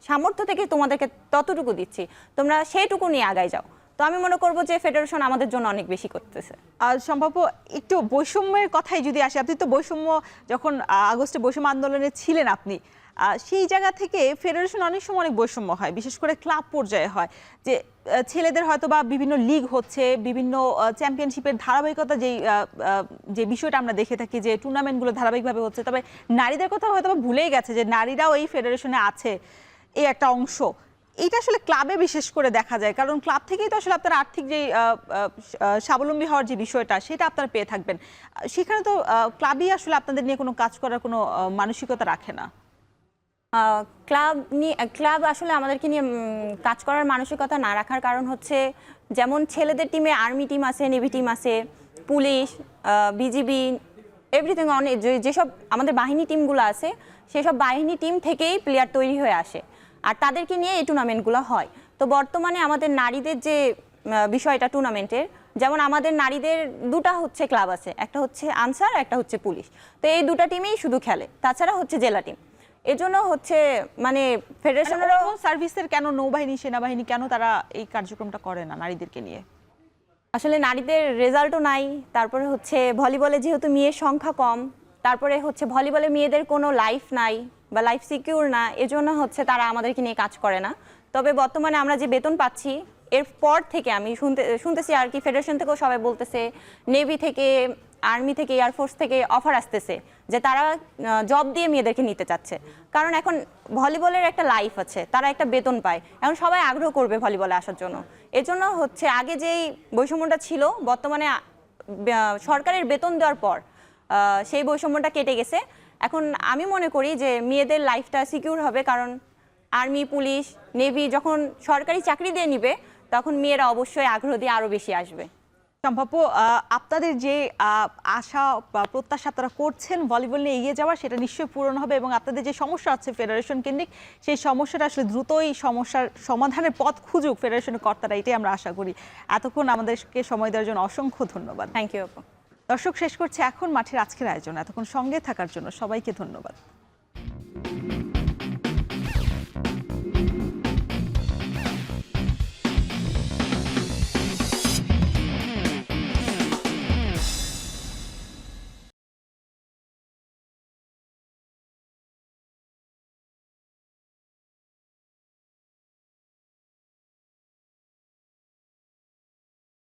সামর্থ্য থেকে তোমাদেরকে ততটুকু দিচ্ছি, তোমরা সেইটুকু নিয়ে আগায় যাও। তো আমি মনে করবো যে ফেডারেশন আমাদের জন্য অনেক বেশি করতেছে। আর সম্ভব একটু বৈষম্যের কথাই যদি আসে, আপনি তো বৈষম্য যখন আগস্টে বৈষম্য আন্দোলনে ছিলেন, আপনি সেই জায়গা থেকে ফেডারেশন অনেক সময় অনেক বৈষম্য হয়, বিশেষ করে ক্লাব পর্যায়ে হয়, যে ছেলেদের হয়তো বা বিভিন্ন লিগ হচ্ছে, বিভিন্ন চ্যাম্পিয়নশিপের ধারাবাহিকতা যে বিষয়টা আমরা দেখে থাকি, যে টুর্নামেন্টগুলো ধারাবাহিকভাবে হচ্ছে, তবে নারীদের কথা হয়তো বা ভুলেই গেছে যে নারীরাও এই ফেডারেশনে আছে, এই একটা অংশ। এটা আসলে ক্লাবে বিশেষ করে দেখা যায়, কারণ ক্লাব থেকেই তো আসলে আপনার আর্থিক যে স্বাবলম্বী হওয়ার যে বিষয়টা, সেটা আপনারা পেয়ে থাকবেন। সেখানে তো ক্লাবই আসলে আপনাদের নিয়ে কোনো কাজ করার কোনো মানসিকতা রাখে না। ক্লাব আসলে আমাদেরকে নিয়ে কাজ করার মানসিকতা না রাখার কারণ হচ্ছে, যেমন ছেলেদের টিমে আর্মি টিম আছে, নেভি টিম আছে, পুলিশ, বিজিবি, এভরিথিং, অনেক যেসব আমাদের বাহিনী টিমগুলো আছে, সেসব বাহিনী টিম থেকেই প্লেয়ার তৈরি হয়ে আসে, আর তাদেরকে নিয়ে এই টুর্নামেন্টগুলো হয়। তো বর্তমানে আমাদের নারীদের যে বিষয়টা টুর্নামেন্টের, যেমন আমাদের নারীদের দুটা হচ্ছে ক্লাব আছে, একটা হচ্ছে আনসার, একটা হচ্ছে পুলিশ। তো এই দুটা টিমেই শুধু খেলে, তাছাড়া হচ্ছে জেলা টিম। এজন্য হচ্ছে মানে ফেডারেশনেরও সার্ভিসের কেন, নৌবাহিনী, সেনাবাহিনী কেন তারা এই কার্যক্রমটা করে না নারীদেরকে নিয়ে? আসলে নারীদের রেজাল্টও নাই, তারপরে হচ্ছে ভলিবলে যেহেতু মেয়ের সংখ্যা কম, তারপরে হচ্ছে ভলিবলে মেয়েদের কোনো লাইফ নাই বা লাইফ সিকিউর না, এজন্য হচ্ছে তারা আমাদেরকে নিয়ে কাজ করে না। তবে বর্তমানে আমরা যে বেতন পাচ্ছি, এরপর থেকে আমি শুনতেছি আর কি, ফেডারেশন থেকেও সবাই বলতেছে, নেভি থেকে, আর্মি থেকে, এয়ারফোর্স থেকে অফার আসতেছে যে তারা জব দিয়ে মেয়েদেরকে নিতে চাচ্ছে। কারণ এখন ভলিবলের একটা লাইফ আছে, তারা একটা বেতন পায়, এখন সবাই আগ্রহ করবে ভলিবলে আসার জন্য। এজন্য হচ্ছে আগে যেই বৈষম্যটা ছিল, বর্তমানে সরকারের বেতন দেওয়ার পর সেই বৈষম্যটা কেটে গেছে। এখন আমি মনে করি যে মেয়েদের লাইফটা সিকিউর হবে, কারণ আর্মি, পুলিশ, নেভি যখন সরকারি চাকরি দিয়ে নিবে, তখন মেয়েরা অবশ্যই আগ্রহ দিয়ে আরও বেশি আসবে। সম্ভাব্য আপনাদের যে আশা বা প্রত্যাশা আপনারা করছেন ভলিবল নিয়ে এগিয়ে যাওয়ার, সেটা নিশ্চয়ই পূরণ হবে, এবং আপনাদের যে সমস্যা আছে ফেডারেশন কেন্দ্রিক, সেই সমস্যাটা আসলে দ্রুতই সমস্যার সমাধানের পথ খুঁজুক ফেডারেশনের কর্তারা, এটাই আমরা আশা করি। এতক্ষণ আমাদেরকে সময় দেওয়ার জন্য অসংখ্য ধন্যবাদ। থ্যাংক ইউ আপু। দর্শক, শেষ করছে এখন মাঠের আজকের আয়োজন। এতক্ষণ সঙ্গে থাকার জন্য সবাইকে ধন্যবাদ।